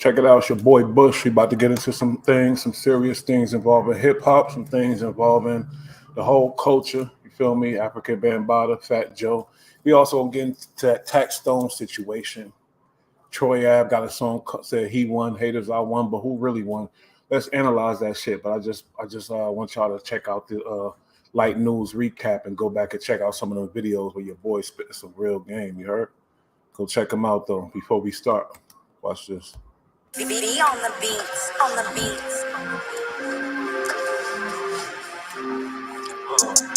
Check it out. It's your boy Bush. We about to get into some things, some serious things involving hip hop, some things involving the whole culture. You feel me? African Bambaataa, Fat Joe. We also gonna get into that Tax Stone situation. Troy Ave got a song said he won, haters I won, but who really won? Let's analyze that shit. But I just want y'all to check out the light news recap and go back and check out some of the videos where your boy spitting some real game. You heard? Go check them out though before we start. Watch this. Be on the beats, on the beats.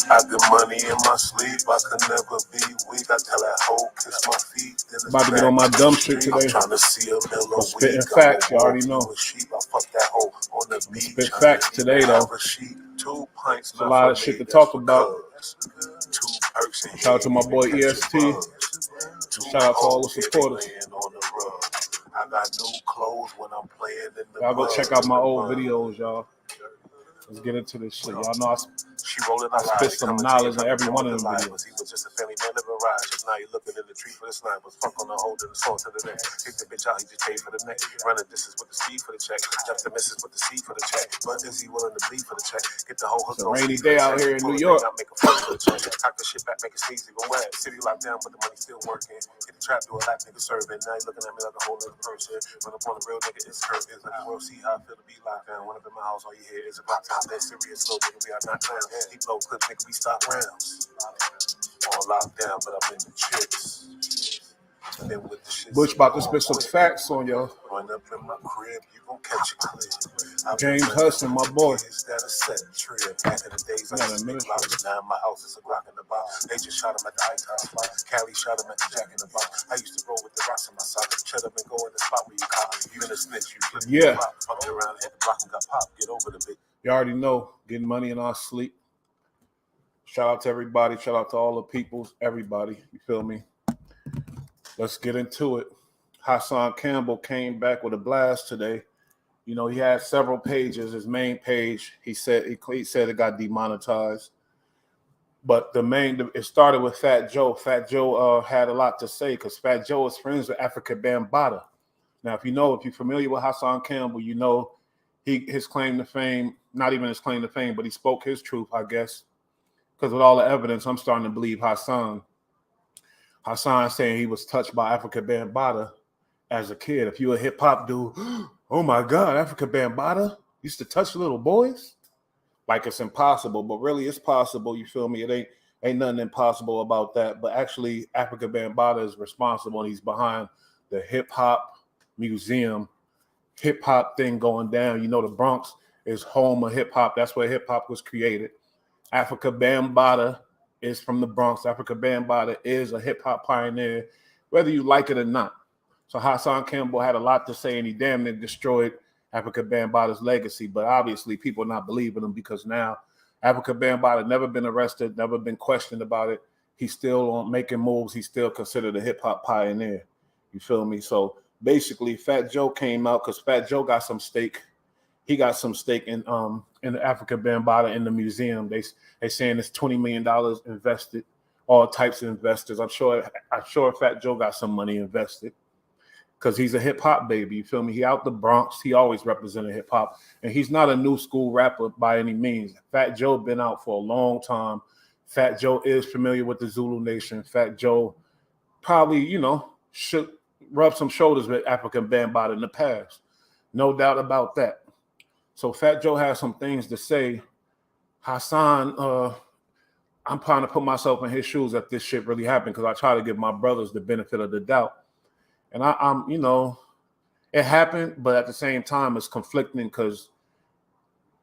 I got money in my sleep, I could never be weak. I tell that hoe kiss my feet. About to get on my dumb shit today. I'm trying to see a mellow spitting facts, you already know. I fuck that hoe on the beach. Spit facts today though. Two pints, a lot of shit to talk about. Shout out to my boy EST. Shout out to all the supporters. I got new clothes when I'm playing in the y'all go check out my old videos, y'all. Let's get into this shit. Y'all know I spit some knowledge in every one of them videos. He was just a family man living ride. Now you looking in the tree for the snipers. Fuck on the hold and the salt to the neck. Take the bitch out, he just paid for the neck. Running distance with the speed for the check. Jump the misses with the seed for the check. But is he willing to bleed for the check? Get the whole hook. It's a rainy day out here in New York. Make a fuck for the check. Cock the shit back, make it sneeze even wet. City locked down, but the money still working. Hit the trap, do a lap, nigga serving. Now you looking at me like a whole other person. Run up on a real nigga, it's hurt. It's like the world see how I feel to be locked down. When I'm in my house, all you hear is a block time. That serious little nigga, we are not playing. He blow clips, nigga, we stop rounds. On lockdown, but I'm in the chips. Butch about to spit some facts on y'all. Run up in my crib, you gon' catch a clip. James Hudson, my boy. That a set trip. Back in the days, I used to make blocks. Now in my house, it's a Glock in the box. They just shot him at the icon spot. Cali shot him at the Jack in the box. I used to roll with the rocks in my sock. Shut up and go in the spot where you cop. You in a snitch, you flip the block. Fucked around, hit the block and got popped. Get over the big. You already know, getting money in our sleep. Shout out to everybody. Shout out to all the peoples, everybody. You feel me? Let's get into it. Hassan Campbell came back with a blast today. You know, he had several pages. His main page, he said it got demonetized. But it started with Fat Joe. Fat Joe had a lot to say because Fat Joe is friends with African Bambaataa. Now, if you're familiar with Hassan Campbell, you know his claim to fame, not even his claim to fame, but he spoke his truth, I guess. Because with all the evidence, I'm starting to believe Hassan saying he was touched by African Bambaataa as a kid. If you're a hip hop dude, oh my God, African Bambaataa used to touch little boys? Like it's impossible, but really it's possible. You feel me? It ain't nothing impossible about that. But actually, African Bambaataa is responsible. And he's behind the hip hop museum, hip hop thing going down. You know, the Bronx is home of hip hop. That's where hip hop was created. Africa Bambaataa is from the Bronx. Africa Bambaataa is a hip hop pioneer, whether you like it or not. So Hassan Campbell had a lot to say, and he damn near destroyed Africa Bambaataa's legacy. But obviously, people are not believing him because now Africa Bambaataa never been arrested, never been questioned about it. He's still on making moves. He's still considered a hip hop pioneer. You feel me? So basically, Fat Joe came out because Fat Joe got some stake. He got some stake in the Africa Bambaataa in the museum. They saying it's $20 million invested, all types of investors. I'm sure Fat Joe got some money invested because he's a hip hop baby. You feel me? He out the Bronx. He always represented hip hop, and he's not a new school rapper by any means. Fat Joe been out for a long time. Fat Joe is familiar with the Zulu Nation. Fat Joe probably, should rub some shoulders with African Bambaataa in the past. No doubt about that. So Fat Joe has some things to say. Hassan, I'm trying to put myself in his shoes if this shit really happened because I try to give my brothers the benefit of the doubt. And I'm it happened, but at the same time, it's conflicting because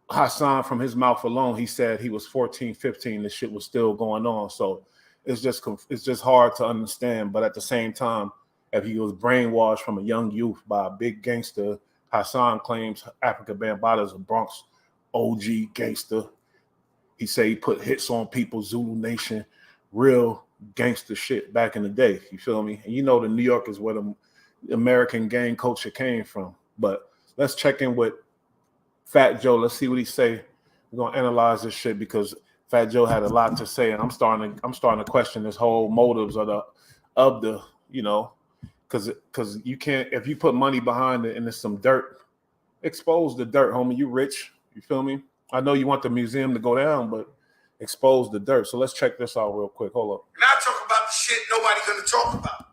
Hassan, from his mouth alone, he said he was 14, 15. The shit was still going on. So it's just hard to understand. But at the same time, if he was brainwashed from a young youth by a big gangster, Hassan claims Africa Bambaataa is a Bronx OG gangster. He say he put hits on people, Zulu Nation, real gangster shit back in the day. You feel me? And the New York is where the American gang culture came from. But let's check in with Fat Joe. Let's see what he say. We're gonna analyze this shit because Fat Joe had a lot to say, and I'm starting to question this whole motives of the because because you can't, if you put money behind it and there's some dirt, expose the dirt, homie. You rich, you feel me? I know you want the museum to go down, but expose the dirt. So let's check this out real quick. Hold up. And I talk about the shit nobody's gonna talk about.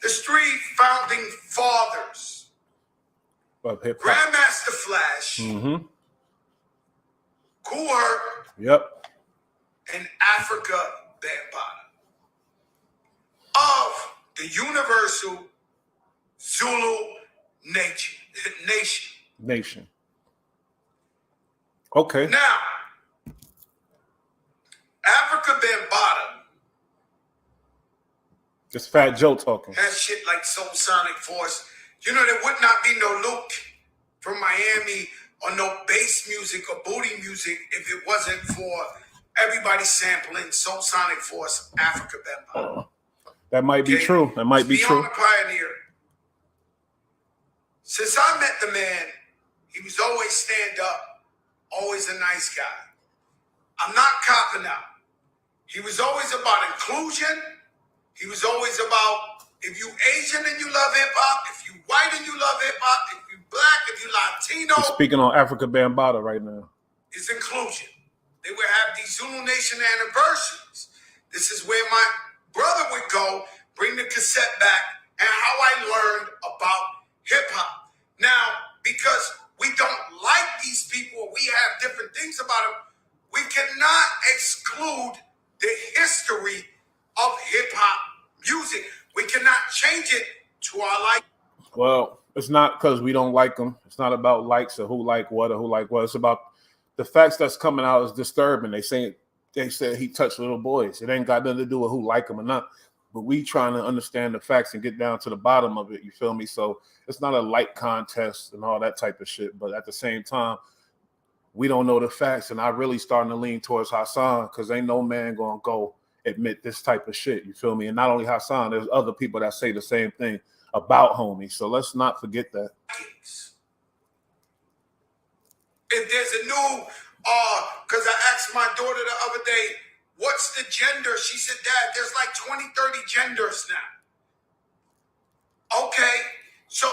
There's 3 founding fathers: Of hip hop. Grandmaster Flash, Mm-hmm. Kool Herc, Yep. and Africa Bambaataa of the Universal Zulu Nation. Okay. Now, Africa Bambaataa It's Fat Joe talking. has shit like Soul Sonic Force. You know, there would not be no Luke from Miami or no bass music or booty music if it wasn't for everybody sampling Soul Sonic Force, Africa Bambaataa. That might be true. That might be true. Beyond the Pioneer. Since I met the man, he was always stand up, always a nice guy. I'm not copping out. He was always about inclusion. He was always about, if you Asian and you love hip hop, if you white and you love hip hop, if you black, if you Latino. He's speaking on Africa Bambaataa right now. It's inclusion. They would have these Zulu Nation anniversaries. This is where my brother would go, bring the cassette back, and how I learned about hip hop. Now, because we don't like these people, we have different things about them, we cannot exclude the history of hip hop music. We cannot change it to our like. Well, it's not because we don't like them. It's not about likes or who like what or who like what. It's about the facts that's coming out is disturbing. They said he touched little boys. It ain't got nothing to do with who like him or not. But we trying to understand the facts and get down to the bottom of it. You feel me? So it's not a like contest and all that type of shit. But at the same time, we don't know the facts. And I really starting to lean towards Hassan because ain't no man gonna go admit this type of shit. You feel me? And not only Hassan, there's other people that say the same thing about homie. So let's not forget that. If there's a new, because I asked my daughter the other day, what's the gender? She said, Dad, there's like 20, 30 genders now. Okay, so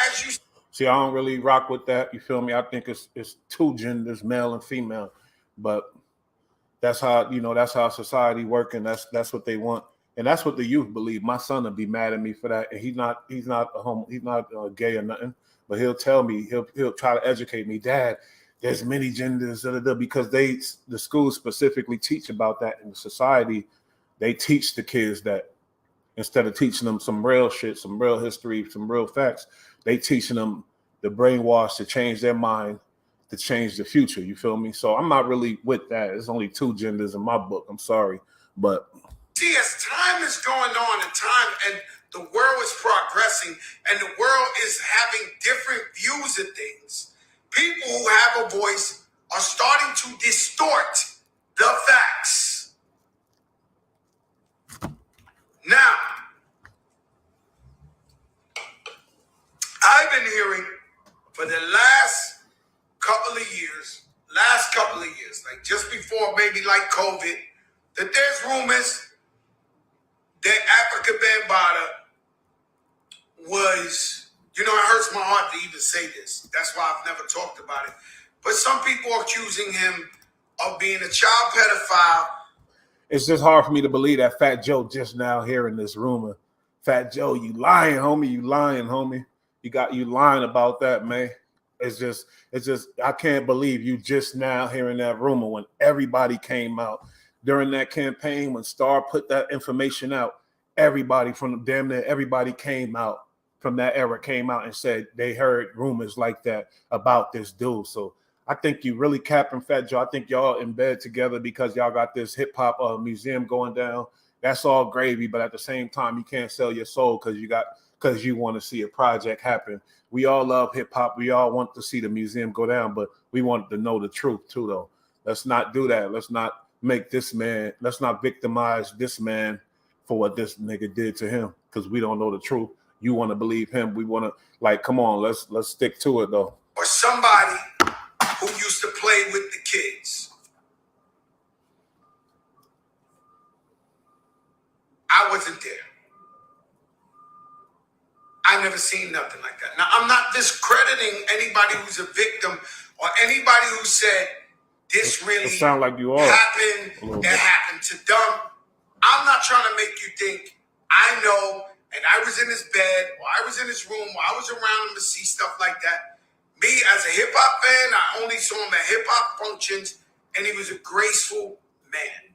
as you see, I don't really rock with that. You feel me? I think it's 2 genders, male and female. But that's how, that's how society working. That's what they want. And that's what the youth believe. My son will be mad at me for that. And he's not a homo, he's not gay or nothing. But he'll tell me, he'll try to educate me, Dad, there's many genders, because the schools specifically teach about that in the society. They teach the kids that instead of teaching them some real shit, some real history, some real facts, they teaching them the brainwash to change their mind, to change the future. You feel me? So I'm not really with that. There's only 2 genders in my book. I'm sorry. But see, as time is going on and the world is progressing and the world is having different views of things, people who have a voice are starting to distort the facts. Now, I've been hearing for the last couple of years, like just before maybe like COVID, that there's rumors that Africa Bambaataa was, it hurts my heart to even say this. That's why I've never talked about it. But some people are accusing him of being a child pedophile. It's just hard for me to believe that Fat Joe just now hearing this rumor. Fat Joe, you lying, homie. You lying, homie. You lying about that, man. It's just I can't believe you just now hearing that rumor when everybody came out during that campaign, when Star put that information out. Everybody from damn near everybody came out from that era came out and said they heard rumors like that about this dude. So I think you really capping, Fat Joe. I think y'all in bed together because y'all got this hip hop museum going down. That's all gravy, but at the same time, you can't sell your soul because you want to see a project happen. We all love hip hop. We all want to see the museum go down, but we want to know the truth too, though. Let's not do that. Let's not let's not victimize this man for what this nigga did to him because we don't know the truth. You want to believe him. We want to, come on, let's stick to it, though. Or somebody who used to play with the kids. I wasn't there. I never seen nothing like that. Now, I'm not discrediting anybody who's a victim or anybody who said this really sound like you are happened, a little it bit. happened to them. I'm not trying to make you think I know and I was in his bed or I was in his room or I was around him to see stuff like that. Me, as a hip-hop fan, I only saw him at hip-hop functions, and he was a graceful man.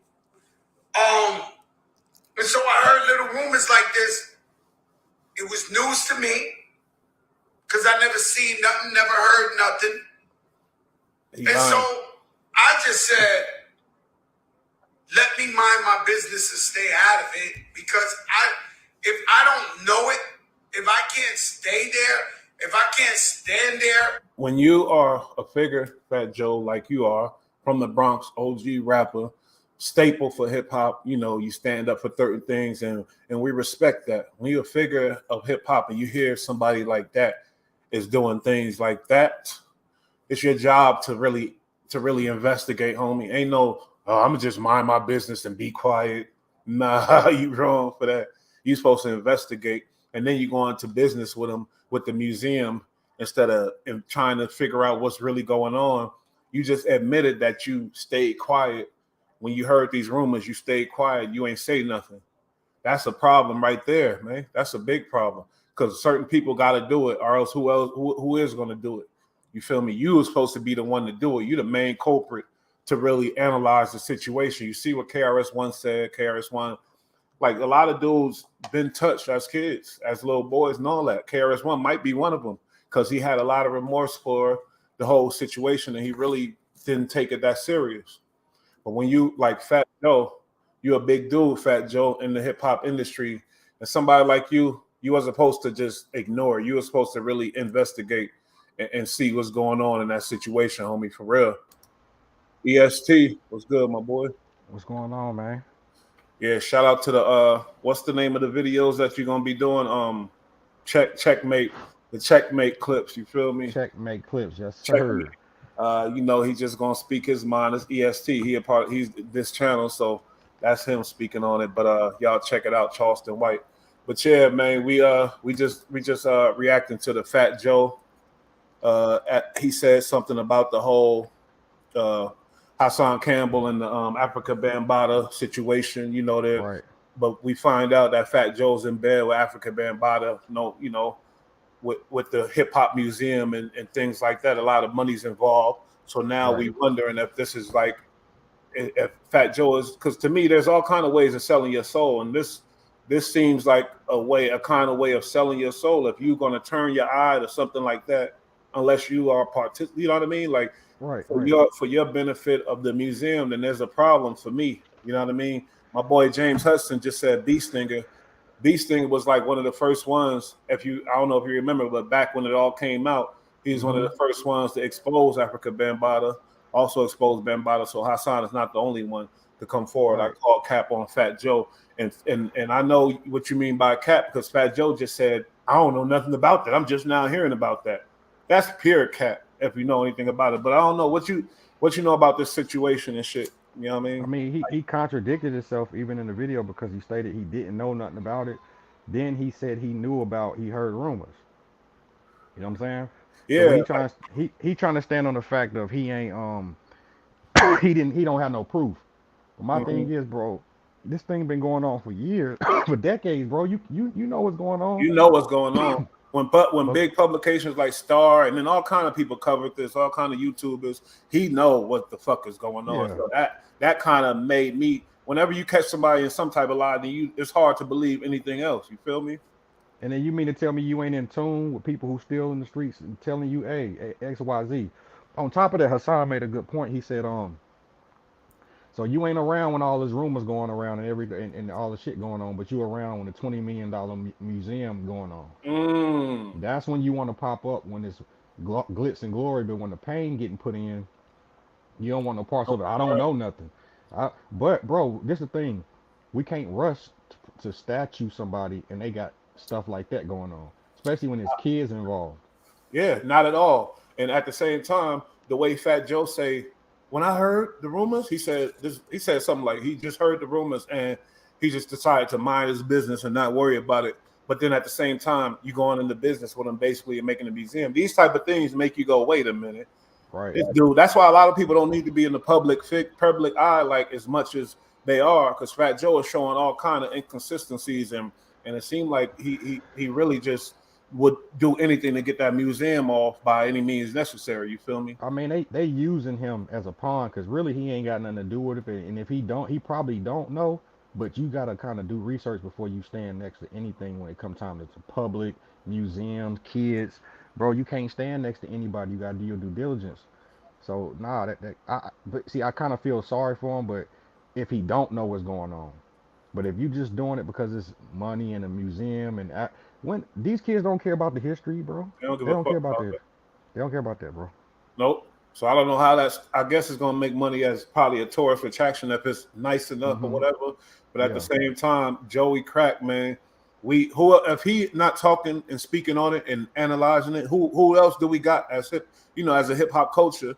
And so I heard little rumors like this. It was news to me because I never seen nothing, never heard nothing. So I just said, let me mind my business and stay out of it, because if I don't know it, if I can't stay there, if I can't stand there. When you are a figure, Fat Joe, like you are, from the Bronx, OG rapper, staple for hip hop, you know, you stand up for certain things, and we respect that. When you're a figure of hip hop and you hear somebody like that is doing things like that, it's your job to really investigate, homie. Ain't no, oh, I'm just mind my business and be quiet. Nah, you wrong for that. You're supposed to investigate, and then you go into business with them, with the museum, instead of trying to figure out what's really going on. You just admitted that you stayed quiet. When you heard these rumors, you stayed quiet. You ain't say nothing. That's a problem right there, man. That's a big problem, because certain people got to do it, or else who is going to do it? You feel me? You were supposed to be the one to do it. You're the main culprit to really analyze the situation. You see what KRS-One said. KRS-One, like, a lot of dudes been touched as kids, as little boys and all that. KRS-One might be one of them, because he had a lot of remorse for the whole situation, and he really didn't take it that serious. But when you, like Fat Joe, you're a big dude, Fat Joe, in the hip hop industry, and somebody like you were supposed to just ignore. You were supposed to really investigate and see what's going on in that situation, homie, for real. EST, what's good, my boy? What's going on, man? Yeah, shout out to the what's the name of the videos that you're gonna be doing? Checkmate, the checkmate clips, you feel me? Checkmate clips, yes, sir. You know, he's just gonna speak his mind. It's EST. He's this channel, so that's him speaking on it. But y'all check it out, Charleston White. But yeah, man, we just reacting to the Fat Joe. He said something about the whole Hassan Campbell and the Africa Bambaataa situation. You know that, Right. but we find out that Fat Joe's in bed with Africa Bambaataa. You know, with the hip hop museum and things like that. A lot of money's involved. So now we wondering if this is like, if Fat Joe is, because to me there's all kind of ways of selling your soul, and this seems like a kind of way of selling your soul. If you're going to turn your eye to something like that, unless you are you know what I mean? Like, for your benefit of the museum, then there's a problem for me. You know what I mean? My boy James Hudson just said Bee Stinger. Bee Stinger was like one of the first ones. I don't know if you remember, but back when it all came out, he was one of the first ones to expose Africa Bambaataa, also exposed Bambaataa. So Hassan is not the only one to come forward. Right. I call cap on Fat Joe, and I know what you mean by cap, because Fat Joe just said, I don't know nothing about that. I'm just now hearing about that. That's pure cap, if you know anything about it. But I don't know what you know about this situation and shit. You know what I mean? I mean, he contradicted himself even in the video, because he stated he didn't know nothing about it. Then he said he heard rumors. You know what I'm saying? Yeah. So he trying to stand on the fact of he ain't he don't have no proof. But my thing is, bro, this thing been going on for years, for decades, bro. You know what's going on. You know what's going on. When But big publications like Star and then all kind of people covered this, all kind of YouTubers, he know what the fuck is going on. Yeah. So that kind of made me, whenever you catch somebody in some type of lie, then it's hard to believe anything else. You feel me? And then you mean to tell me you ain't in tune with people who still in the streets and telling you, hey, X, Y, Z. On top of that, Hassan made a good point. He said, so you ain't around when all this rumors going around and all the shit going on, but you around when the $20 million museum going on. That's when you want to pop up, when it's glitz and glory. But when the pain getting put in, you don't want no parts of it. I don't know nothing. But bro, this is the thing. We can't rush to statue somebody and they got stuff like that going on, especially when there's kids involved. Yeah, not at all. And at the same time, the way Fat Joe say, when I heard the rumors, he said something like he just heard the rumors and he just decided to mind his business and not worry about it. but then at the same time, you going into business with them basically and making a museum. These type of things make you go, wait a minute. Right. This dude, that's why a lot of people don't need to be in the public eye like as much as they are, because Fat Joe is showing all kind of inconsistencies, and it seemed like he really just would do anything to get that museum off by any means necessary. You feel me? I mean, they using him as a pawn because really he ain't got nothing to do with it. And if he don't, he probably don't know. But you gotta kind of do research before you stand next to anything when it comes time to public museums, kids, bro. You can't stand next to anybody. You gotta do your due diligence. So nah, but see, I kind of feel sorry for him. But if he don't know what's going on, but if you just doing it because it's money in a museum when these kids don't care about the history, bro, They don't give they a don't fuck care about about that. that. They don't care about that, bro. Nope. So I don't know how that's. I guess it's gonna make money as probably a tourist attraction if it's nice enough or Mm-hmm. whatever. But at the Yeah. same time, Joey Crack, man, who if he not talking and speaking on it and analyzing it, who else do we got as as a hip hop culture?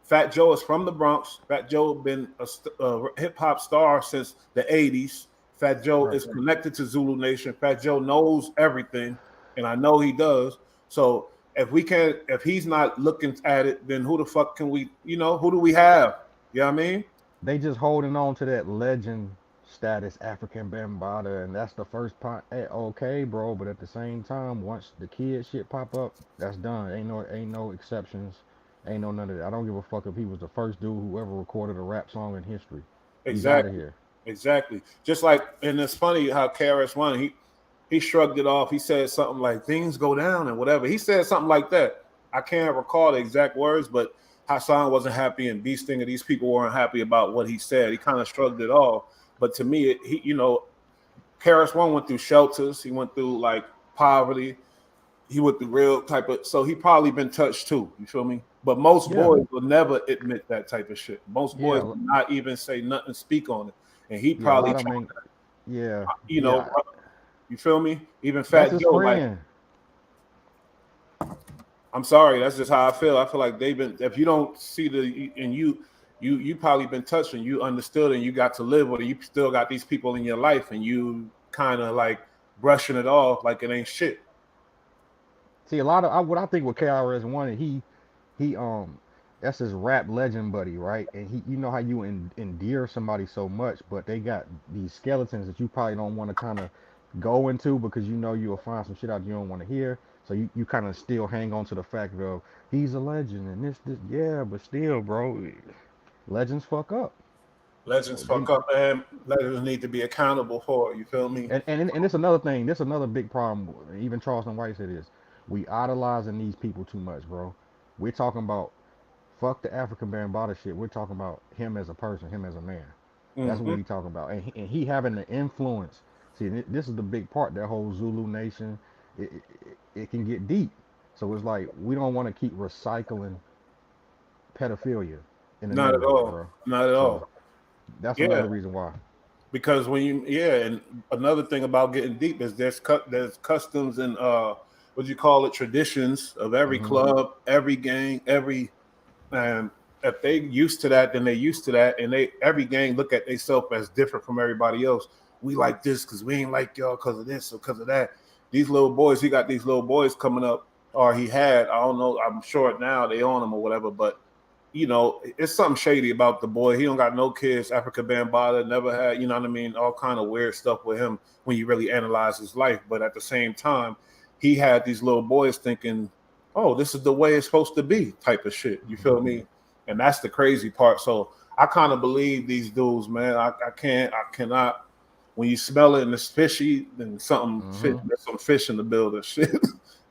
Fat Joe is from the Bronx. Fat Joe been a hip hop star since the '80s. Fat Joe Right. is connected to Zulu Nation. Fat Joe knows everything, and I know he does. So if he's not looking at it, then who the fuck can we, who do we have? You know what I mean? They just holding on to that legend status, African Bambaataa, and that's the first part. Hey, okay, bro, but at the same time, once the kid shit pop up, that's done. Ain't no exceptions. Ain't no none of that. I don't give a fuck if he was the first dude who ever recorded a rap song in history. He's out of Exactly. here. Exactly. Just like, and it's funny how KRS-One, he shrugged it off. He said something like things go down and whatever. He said something like that. I can't recall the exact words, but Hassan wasn't happy and B Stinger, these people weren't happy about what he said. He kind of shrugged it off. But to me, KRS-One went through shelters. He went through like poverty. He went through real type of, so he probably been touched too. You feel me? But most Yeah, boys will never admit that type of shit. Most boys yeah, will not even say nothing, speak on it. And he yeah. A probably, lot of them ain't. Yeah, you know, yeah. you feel me? Even That's Fat his Joe, like, friend. I'm sorry, that's just how I feel. I feel like they've been. If you don't see and you probably been touched and you understood and you got to live with it. You still got these people in your life and you kind of like brushing it off like it ain't shit. See, a lot of what I think with KRS-One, he that's his rap legend buddy, right? And you know how you endear somebody so much, but they got these skeletons that you probably don't want to kind of go into because you know you'll find some shit out you don't want to hear. So you kind of still hang on to the fact of he's a legend and this yeah, but still, bro, legends fuck up. Legends So they fuck up, and legends need to be accountable for it. You feel me? and it's another thing. This another big problem. Even Charleston White said this. We idolizing these people too much, bro. We're talking about fuck the African Bambaataa shit. We're talking about him as a person, him as a man. That's what Mm-hmm. we talking about, and he having the influence. See, this is the big part. That whole Zulu Nation, it can get deep. So it's like we don't want to keep recycling pedophilia in the Not at neighborhood, all. bro. Not at So all. that's Yeah, another reason why. because and another thing about getting deep is there's customs and what do you call it, traditions of every Hmm. club, every gang, every and if they used to that, then they used to that, and they every gang look at themselves as different from everybody else. We like this because we ain't like y'all because of this or because of that. These little boys, he got these little boys coming up, or he had. I don't know. I'm sure now they own them or whatever, but it's something shady about the boy. He don't got no kids. Africa Bambaataa never had. You know what I mean? All kind of weird stuff with him when you really analyze his life. But at the same time, he had these little boys thinking, "Oh, this is the way it's supposed to be," type of shit. You feel me? And that's the crazy part. So I kind of believe these dudes, man. I cannot. When you smell it and it's fishy, then something fish. Hmm. There's some fish in the building. Shit.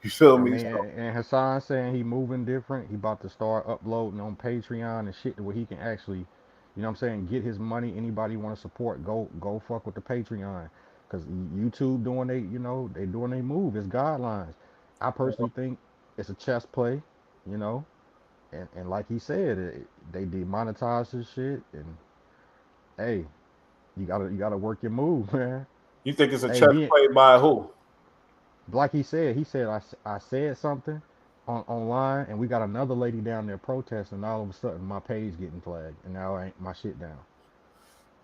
You feel I me? mean, So, and Hassan saying he moving different. He about to start uploading on Patreon and shit where he can actually, you know what I'm saying, get his money. Anybody want to support, go fuck with the Patreon. Cause YouTube doing they doing they move. It's guidelines. I personally think it's a chess play, you know. And like he said, they demonetize his shit. And hey, you gotta work your move, man. you think it's a Hey, chess being play by who? like he said I said something online and we got another lady down there protesting, and all of a sudden my page getting flagged and now I ain't my shit down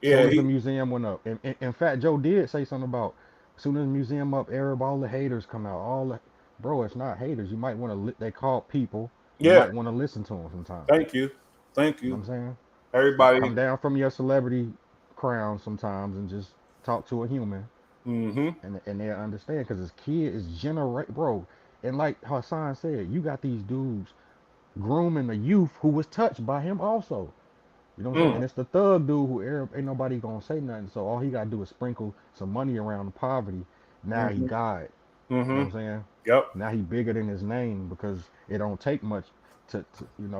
Yeah, soon as the he museum went up. And Fat Joe did say something about Soon as the museum up, all the haters come out. All the bro, it's not haters. You might want to. They call people. You Yeah, might want to listen to them sometimes. thank you, thank You know you, what I'm saying? everybody. Come down from your celebrity crown sometimes and just talk to a human, Mm-hmm. and they'll understand because this kid is generate, bro. And like Hassan said, you got these dudes grooming the youth who was touched by him also. You know what I'm saying? Mm. And it's the thug dude who ain't nobody gonna say nothing. So all he gotta do is sprinkle some money around the poverty. Now he Mm-hmm. God. You know Mm-hmm. what I'm saying? Yep. Now he bigger than his name because it don't take much to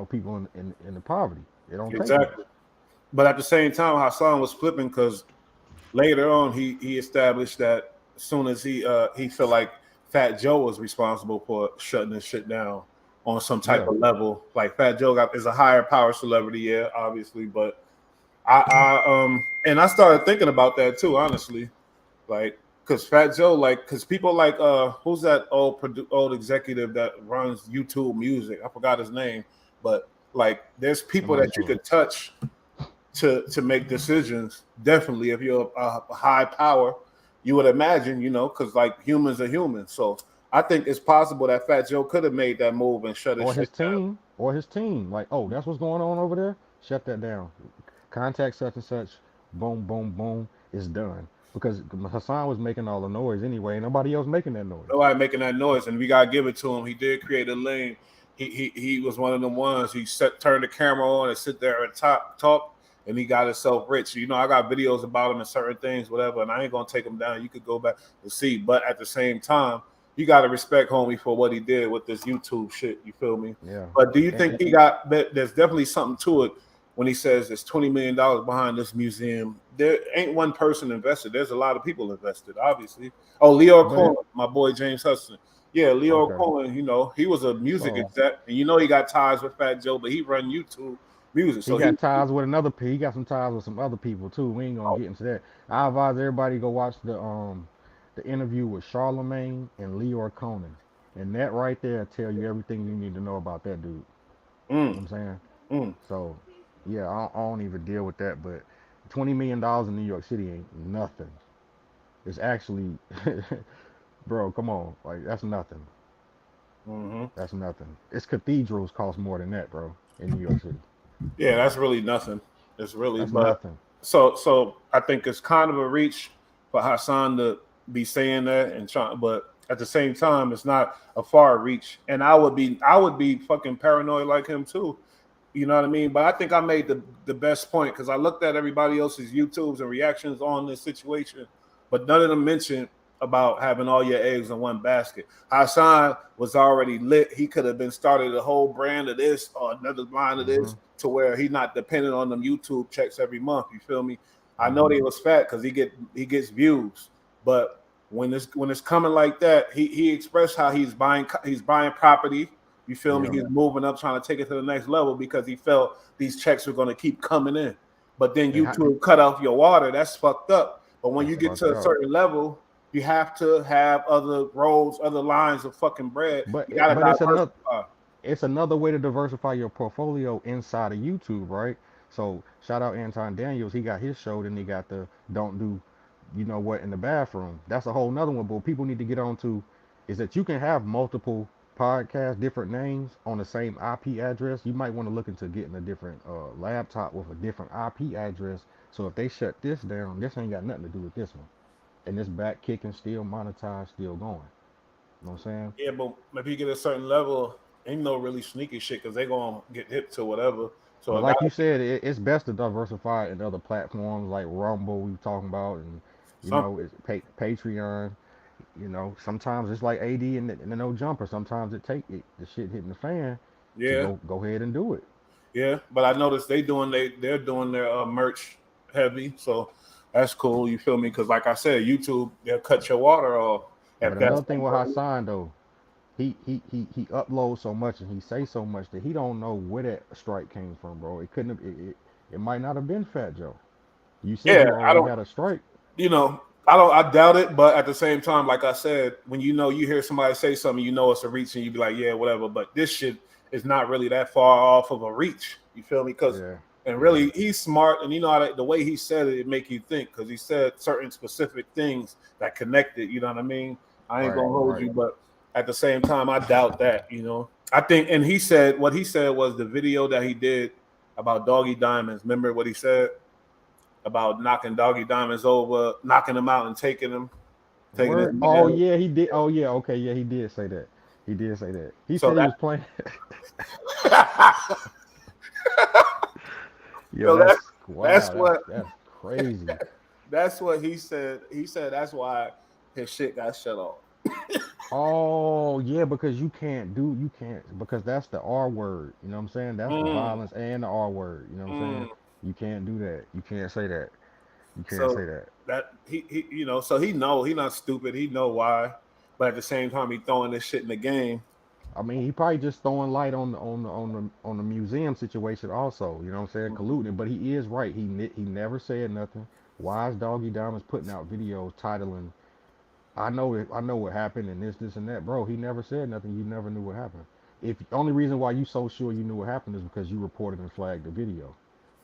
people in the poverty. It don't take much. Exactly. But at the same time, Hassan was flipping because later on he established that as soon as he felt like Fat Joe was responsible for shutting this shit down on some type Yeah. of level. Like Fat Joe is a higher power celebrity, yeah, obviously. But and I started thinking about that too, honestly. Like, cause Fat Joe, like, cause people like who's that old executive that runs YouTube Music? I forgot his name, but like, there's I'm people not that you sure. could touch to make decisions. Definitely, if you're a high power, you would imagine, because like humans are humans. So I think it's possible that Fat Joe could have made that move and shut his Or shit his down. team. Or his team. Like, oh, that's what's going on over there. Shut that down. Contact such and such. Boom, boom, boom. It's done. Because Hassan was making all the noise anyway. And nobody else making that noise. Nobody making that noise, and we gotta give it to him. He did create a lane. He was one of the ones. He turned the camera on and sit there and talk, and he got himself rich. I got videos about him and certain things, whatever, and I ain't gonna take him down. You could go back and see, but at the same time, you gotta respect homie for what he did with this YouTube shit. You feel me? Yeah. But do you think And he got? There's definitely something to it when he says there's $20 million behind this museum. There ain't one person invested. There's a lot of people invested, obviously. Oh, Leo but it Cohen, my boy James Hudson. Yeah, Leo okay. Cohen, he was a music So exec, and he got ties with Fat Joe, but he run YouTube music. he So got ties with another. He got some ties with some other people too. We ain't gonna get into that. I advise everybody to go watch the interview with Charlemagne and Leor Conan, and that right there tell you everything you need to know about that dude. You know what mm, I'm saying? mm. So yeah, I don't even deal with that. But $20 million in New York City ain't nothing. It's actually, bro, come on, like that's nothing. Hmm. That's nothing. It's cathedrals cost more than that, bro, in New York City. Yeah, that's really nothing. It's really, That's but nothing. so I think it's kind of a reach for Hassan to be saying that and trying, but at the same time, it's not a far reach. And I would be fucking paranoid like him too. You know what I mean? But I think I made the best point because I looked at everybody else's YouTubes and reactions on this situation, but none of them mentioned about having all your eggs in one basket. Hassan was already lit. He could have been started a whole brand of this or another line of Hmm. this to where he's not dependent on them YouTube checks every month. You feel me? I know Hmm. they was fat because he gets views, but when it's coming like that, he expressed how he's buying property. You feel me? Yeah. He's moving up, trying to take it to the next level because he felt these checks were going to keep coming in. But then And how, YouTube cut off your water. That's fucked up. But when you that's get fucked to a up. certain level, you have to have other roles, other lines of fucking bread. But You got to diversify. it's another way to diversify your portfolio inside of YouTube, right? So shout out Anton Daniels. He got his show, then he got the don't do, you know what, in the bathroom. That's a whole nother one. But people need to get on to is that you can have multiple podcasts, different names on the same IP address. You might want to look into getting a different laptop with a different IP address. So if they shut this down, this ain't got nothing to do with this one. And this back kicking, still monetized, still going. You know what I'm saying? Yeah, but if you get a certain level, ain't no really sneaky shit because they gonna get hip to whatever. So But I got like you to be said, it's best to diversify in other platforms like Rumble we were talking about, and something. it's Patreon. Sometimes it's like AD and the no jumper. Sometimes it take it the shit hitting the fan to Yeah, go ahead and do it. yeah. But I noticed they're doing their merch heavy, so that's cool. You feel me? Because like I said, YouTube they'll cut your water off if But that's another thing with Hassan though, he uploads so much and he say so much that he don't know where that strike came from, bro. It couldn't have, it might not have been Fat Joe. You said yeah. you I already don't. had a strike. I doubt it, but at the same time, like I said, when you hear somebody say something, it's a reach, and you be like, yeah, whatever. But this shit is not really that far off of a reach. You feel me? Because Yeah. And really, he's smart, and you know how the way he said it, it make you think because he said certain specific things that connected. You know what I mean? I ain't Right, gonna hold right. you, but at the same time, I doubt that. You know, I think, and he said what he said was the video that he did about Doggy Diamonds. Remember what he said about knocking Doggy Diamonds over, knocking him out, and taking his Word. Oh man. yeah, he did. Oh yeah, okay, yeah, he did say that. He did say that. He So said he was playing. that, Yo, so that's that's wow. what That's crazy. that's what he said. He said that's why his shit got shut off. Oh yeah, because you can't because that's the R word. You know what I'm saying? That's the Mm, violence and the R word. You know what I'm saying? mm. You can't do that. You can't say that. You can't So say that. that he you know, so he know he not stupid. He know why, but at the same time, he throwing this shit in the game. I mean, he probably just throwing light on the museum situation also. You know what I'm saying? Colluding, but he is right. He never said nothing. Why is Doggy Diamonds putting out videos titling I know what happened and this and that, bro. He never said nothing. You never knew what happened. If only reason why you so sure you knew what happened is because you reported and flagged the video.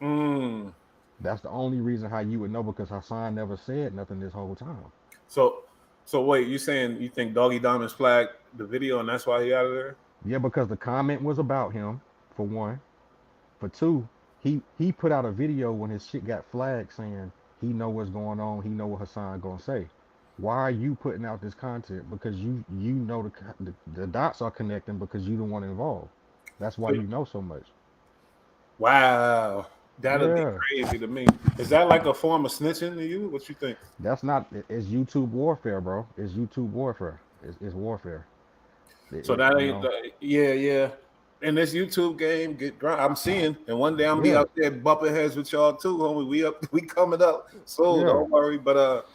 Mm. That's the only reason how you would know because Hassan never said nothing this whole time. So so wait, you saying you think Doggy Diamonds flagged the video and that's why he out of there? Yeah, because the comment was about him, for one. For two, he put out a video when his shit got flagged saying he know what's going on, he know what Hassan gonna say. Why are you putting out this content? Because you know the dots are connecting because you the one involved. That's why you know so much. Wow, that'll be Yeah, crazy to me. Is that like a form of snitching to you? What you think? that's not. It's YouTube warfare, bro. It's YouTube warfare. It's warfare. So that You ain't know. yeah, yeah. In this YouTube game, get grind. I'm seeing, and one day I'm gonna be Yeah, out there bumping heads with y'all too, homie. We up, we coming up. So yeah. don't worry. But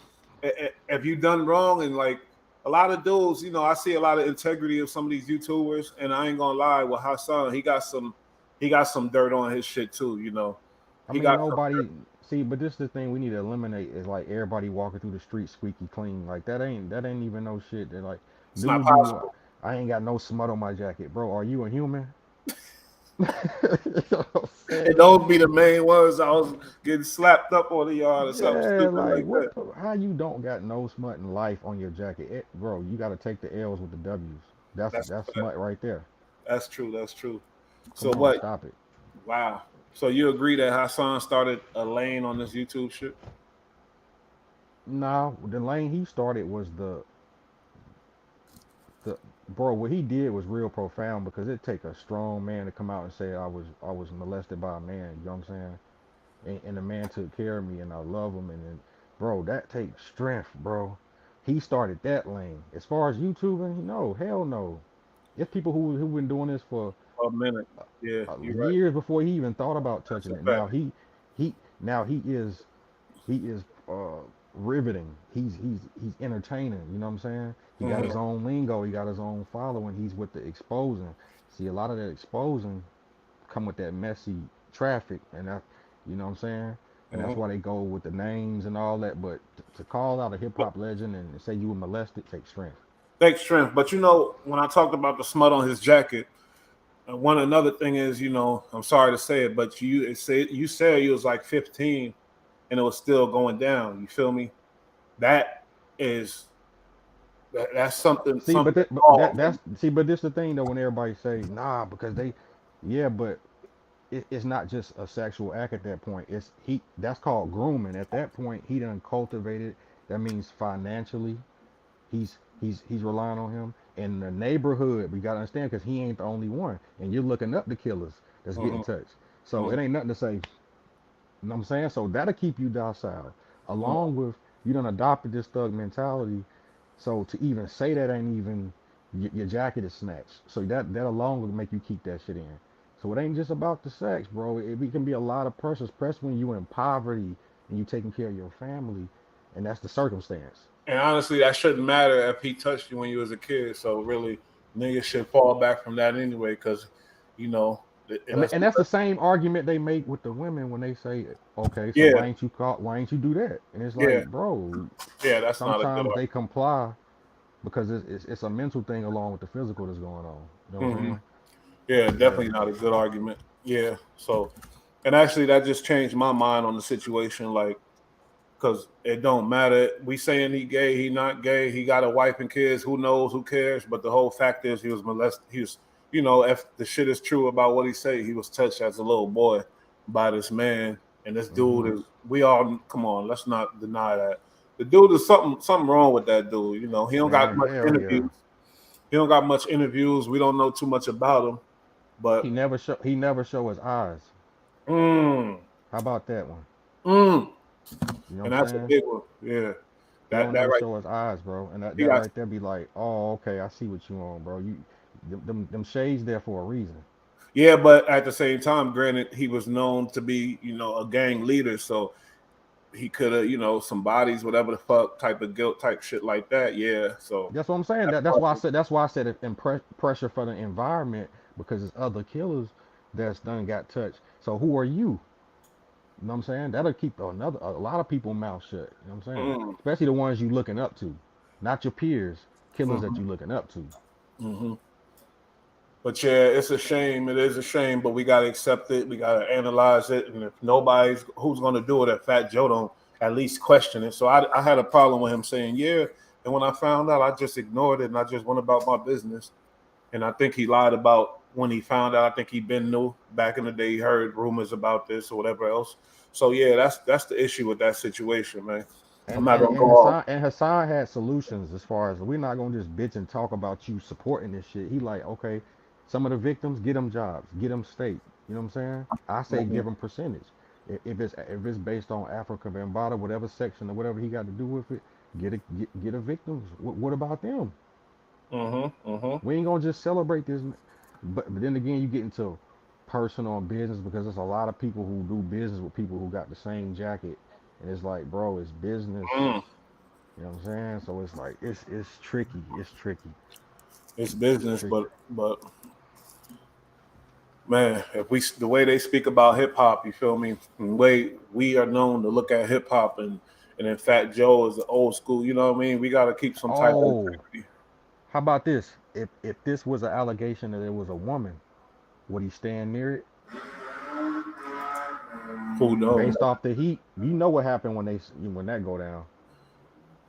if you done wrong and like a lot of dudes, you know, I see a lot of integrity of some of these YouTubers, and I ain't gonna lie. With Hassan, he got some dirt on his shit too. You know, I he mean, got some. nobody see, but this is the thing we need to eliminate is like everybody walking through the street squeaky clean. Like that ain't even no shit. That like, It's not dude, you, possible. I ain't got no smut on my jacket, bro. Are you a human? You know what I'm And saying? those be the main ones I was getting slapped up on the yard or something Yeah, stupid like like that. how you don't got no smut in life on your jacket, bro? You got to take the L's with the W's. That's That's smut right there. that's true. That's true. So Come on, what? stop it. Wow. So you agree that Hassan started a lane on this YouTube shit? No, the lane he started was the bro, what he did was real profound because it take a strong man to come out and say I was molested by a man. You know what I'm saying? And the man took care of me and I love him. And then, bro, that takes strength, bro. He started that lane. As far as YouTubing, no, hell no. It's people who been doing this for For a minute. Yeah, you're right. years before he even thought about That's a touching it. fact. He now he is riveting. He's entertaining. You know what I'm saying? He got his Mhm. own lingo. He got his own following. He's with the exposing. See, a lot of that exposing come with that messy traffic, and that, you know what I'm saying? And that's Mhm. why they go with the names and all that. But to call out a hip But hop legend and say you were molested takes strength. take strength. But you know, when I talked about the smut on his jacket, one another thing is, you know, I'm sorry to say it, but you said you was like 15 and it was still going down. You feel me? That is that's See, something but wrong. but this the thing though when everybody say nah because they, yeah, but it's not just a sexual act at that point. It's he that's called grooming. At that point, he done cultivated. That means financially, he's relying on him. In the neighborhood, we gotta understand because he ain't the only one, and you're looking up the killers that's getting Mhm. touched. So Mhm. it ain't nothing to say. You know what I'm saying? So that'll keep you docile, Mhm. along with you done adopted this thug mentality. So to even say that ain't even your jacket is snatched. So that alone will make you keep that shit in. So it ain't just about the sex, bro. It can be a lot of pressures, especially when you in poverty and you taking care of your family, and that's the circumstance. And honestly, that shouldn't matter if he touched you when you was a kid. So really, niggas should fall back from that anyway, because you know, And that's the same argument they make with the women when they say, okay, so yeah, why ain't you do that? And it's yeah, like, bro, yeah. That's not a good sometimes they argument. comply because it's a mental thing along with the physical that's going on. You know what I'm Hmm. saying? Yeah, Yeah. definitely not a good argument. Yeah. So And actually, that just changed my mind on the situation. Like, because it don't matter. We saying he gay, he not gay. He got a wife and kids. Who knows? Who cares? But the whole fact is, he was molested. He was, if the shit is true about what he say, he was touched as a little boy by this man. And this dude is. We all come on. Let's not deny that. The dude is something wrong with that dude. He don't got Man, much hell yeah. interviews. He don't got much interviews. We don't know too much about him. But He never show his eyes. mm, How about that one? mm, You know and what I'm that's a saying? big one. Yeah, He that don't that never right. show his eyes, bro. And He that got right there be like, oh, okay, I see what you on, bro. Them shades there for a reason. Yeah, but at the same time, granted, he was known to be, a gang leader, so he could have, some bodies, whatever the fuck, type of guilt, type shit like that. Yeah, so That's what I'm saying. that's That's why I said. That's why I said pressure for the environment because it's other killers that's done got touched. So who are you? You know what I'm saying? That'll keep a lot of people mouth shut. You know what I'm saying? mm, Especially the ones you looking up to, not your peers, killers that hmm you looking up to. hmm But yeah, it's a shame. It is a shame, but we gotta accept it. We gotta analyze it, and if nobody's who's gonna do it, if Fat Joe don't at least question it. So I had a problem with him saying yeah, and when I found out, I just ignored it and I just went about my business. And I think he lied about when he found out. I think he been knew back in the day. He heard rumors about this or whatever else. So yeah, that's the issue with that situation, man. I'm And not and gonna go and off. Hassan had solutions as far as we're not gonna just bitch and talk about you supporting this shit. He like, okay, some of the victims get them jobs, get them state. You know what I'm saying? I say Mhm, give them percentage. If it's based on Africa Bambaataa, whatever section or whatever he got to do with it, get a victims. What about them? mhm, mhm. We ain't gonna just celebrate this. But then again, you get into personal and business because there's a lot of people who do business with people who got the same jacket, and it's like, bro, it's business. Mm. You know what I'm saying? So it's like it's tricky. It's tricky. It's It's business, tricky. but man, if we the way they speak about hip hop, you feel me? The way we are known to look at hip hop, and in fact, Joe is the old school. You know what I mean? We got to keep some type of Oh, integrity. how about this? If this was an allegation that it was a woman, would he stand near it? Who knows? Based off the heat, you know what happened when that go down.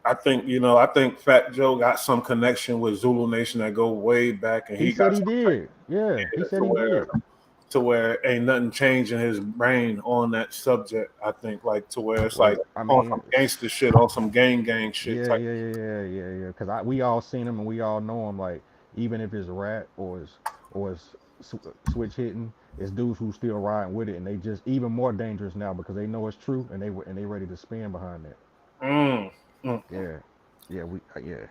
I think Fat Joe got some connection with Zulu Nation that go way back, and He he said got he some type did. Yeah, he to said he where did. ain't nothing changing his brain on that subject. I think like to where it's like Well, I on some mean, gangster shit, on some gang shit yeah, type. yeah, yeah, yeah, yeah, yeah. Cause we all seen him and we all know him. Like even if it's rap or it's switch hitting, it's dudes who still riding with it, and they just even more dangerous now because they know it's true and they ready to spin behind that. Mm, mm. Yeah, yeah, yeah.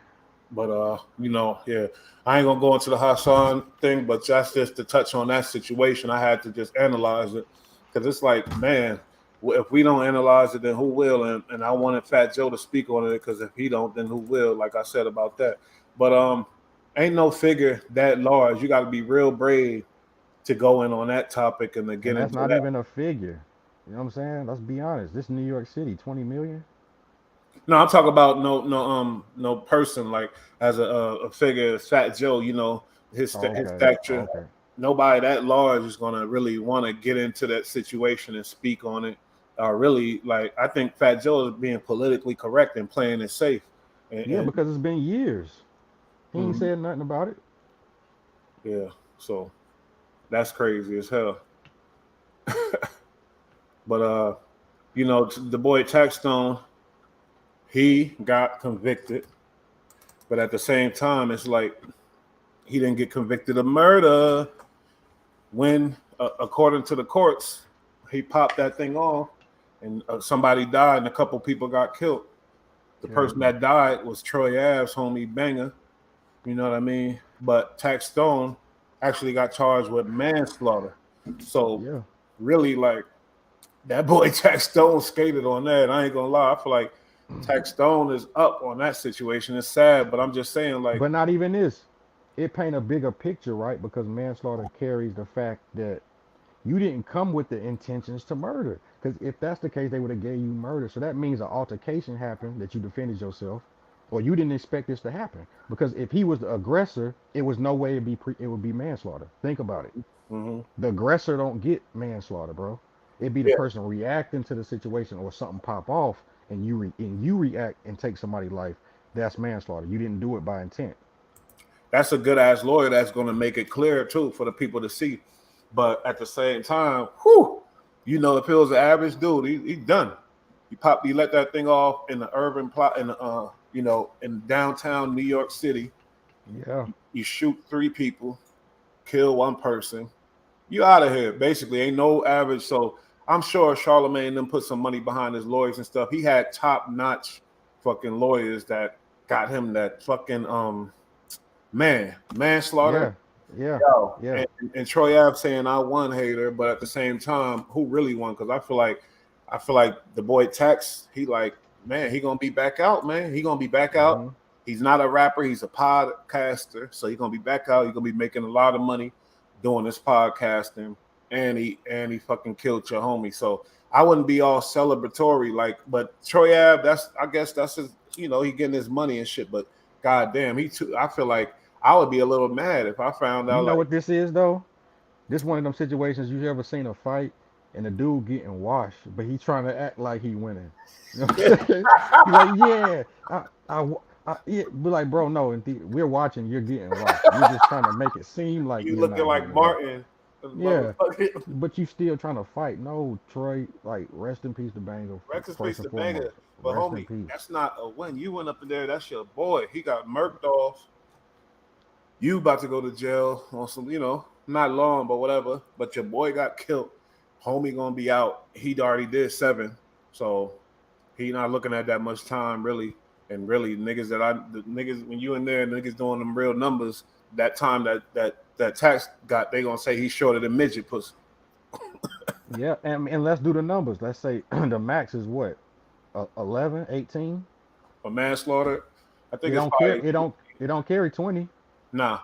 But yeah, I ain't gonna go into the Hassan thing, but just to touch on that situation, I had to just analyze it because it's like, man, if we don't analyze it, then who will? And I wanted Fat Joe to speak on it because if he don't, then who will? Like I said about that. But ain't no figure that large. You got to be real brave to go in on that topic and to And get that's into not that. even a figure. You know what I'm saying? Let's be honest. This New York City, 20 million. No, I'm talking about no person like as a figure, Fat Joe. Oh, His okay, stature. okay. Nobody that large is gonna really want to get into that situation and speak on it. Really, like I think Fat Joe is being politically correct and playing it safe. Yeah, And because it's been years. He ain't mhm, said nothing about it. yeah, so that's crazy as hell. But the boy Taxstone, he got convicted, but at the same time, it's like he didn't get convicted of murder. When, according to the courts, he popped that thing off, and somebody died, and a couple people got killed. The Yeah, person that died was Troy Ave's homie Banger. You know what I mean? But Tax Stone actually got charged with manslaughter. So yeah. really, like that boy Tax Stone skated on that. I ain't gonna lie. I feel like Tax Stone is up on that situation. It's sad, but I'm just saying, like, But not even this. It paint a bigger picture, right? Because manslaughter carries the fact that you didn't come with the intentions to murder. Because if that's the case, they would have gave you murder. So that means an altercation happened that you defended yourself, or you didn't expect this to happen. Because if he was the aggressor, it was no way it would be manslaughter. Think about it. mm-hmm, The aggressor don't get manslaughter, bro. It'd be the Yeah, person reacting to the situation or something pop off and you react and take somebody's life. That's manslaughter. You didn't do it by intent. that's a good ass lawyer that's going to make it clear too for the people to see. But at the same time, whew, you know, if it was an average dude, he done. He let that thing off in the urban plot in the, you know, in downtown New York City. Yeah. You shoot 3 people, kill 1 person. You out of here. Basically, ain't no average. So I'm sure Charlemagne and them put some money behind his lawyers and stuff. He had top notch fucking lawyers that got him that fucking manslaughter. Yeah. Yeah. Yo, Yeah. and Troy Ave saying I won, hater, but at the same time, who really won? Because I feel like the boy Tex, he like, man, he gonna be back out, man. He gonna be back out. Hmm. He's not a rapper, he's a podcaster, so he gonna be back out. He's gonna be making a lot of money doing this podcasting, and he fucking killed your homie. So I wouldn't be all celebratory, like, but Troy Ave, I guess that's his, you know, he getting his money and shit. But goddamn, he too. I feel like I would be a little mad if I found You out know like what this is though? This one of them situations you ever seen a fight and the dude getting washed, but he trying to act like he winning. You know what I'm saying? He's like, yeah, yeah, but like, bro, no, we're watching. You're getting washed. You're just trying to make it seem like you you're looking not like getting washed. Martin, Yeah, motherfucker. but you still trying to fight. No, Troy, like, rest in peace to Banger. Records First piece and the banger, foremost, but rest in homie, peace. that's not a win. You went up in there. That's your boy. He got murked off. You about to go to jail on some, you know, not long, but whatever. But your boy got killed. Homie gonna be out. He already did 7, so he not looking at that much time really. And really, the niggas when you in there, niggas doing them real numbers. That time that tax got, they gonna say he's shorter than midget pussy. Yeah, and let's do the numbers. Let's say the max is what, 11, 18. For manslaughter, I think It it's don't care. probably It don't carry 20. nah.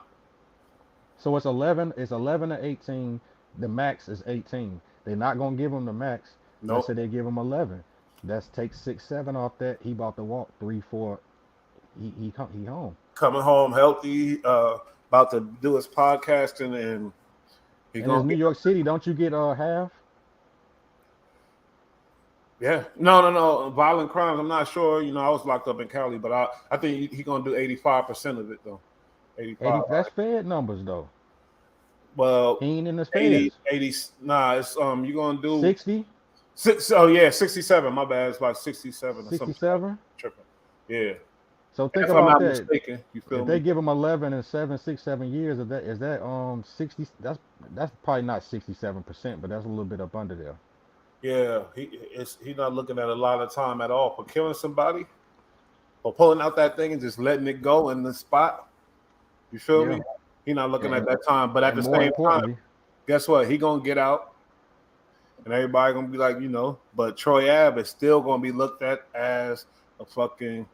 So it's 11. It's 11 to 18. The max is 18. They're not gonna give him the max. Let's say Nope. they give him 11. That's take 6, 7 off that. He about to walk 3, 4. He home. Coming home healthy, about to do his podcasting, and he And it's gonna New get. York City. Don't you get half? Yeah, no. Violent crimes. I'm not sure. You know, I was locked up in Cali, but I think he gonna do 85% of it though. 85. 80. That's Fed numbers though. Well, He ain't in the 80, Feds. 80. Nah, it's you gonna do 60, 6. Oh yeah, 67. My bad. It's like 67 or something. 67. Tripping. Yeah, So think if I'm about not that. mistaken. You feel If they me? give him 11 and 7, 6, 7 years, is that 60? That's probably not 67%, but that's a little bit up under there. Yeah, he's not looking at a lot of time at all for killing somebody or pulling out that thing and just letting it go in the spot. You feel me? Yeah, He not looking at and that time, but at and the more same time, importantly, guess what? He gonna get out, and everybody gonna be like, you know. But Troy Ave is still gonna be looked at as a fucking,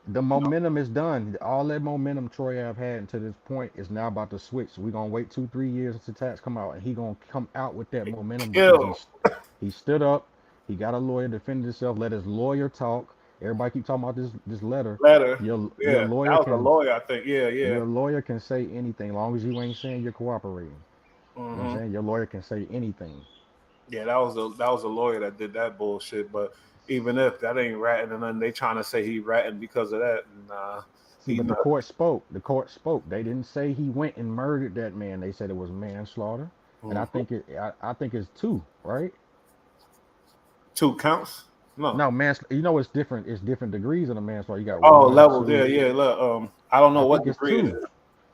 the you know, momentum is done. All that momentum Troy have had until this point is now about to switch. We're gonna wait 2, 3 years until tax come out, and he gonna come out with that momentum because kill. he stood up. He got a lawyer, defended himself. Let his lawyer talk. Everybody keep talking about this letter. Letter. Your Yeah, lawyer that was a can lawyer, I think. Yeah, yeah. your lawyer can say anything, long as you ain't saying you're cooperating. You know what I'm Hmm. saying? Your lawyer can say anything. Yeah, that was a lawyer that did that bullshit. But even if that ain't ratting and nothing, they trying to say he ratting because of that. Nah, See, he but the not. court spoke. The court spoke. They didn't say he went and murdered that man. They said it was manslaughter. And I Mhm. think I think it's two, right? 2 counts? No. No, you know it's different. It's different degrees of the manslaughter. You got Oh, one, levels. Yeah, two. yeah. Look, I don't know I what think it's degree it two. is.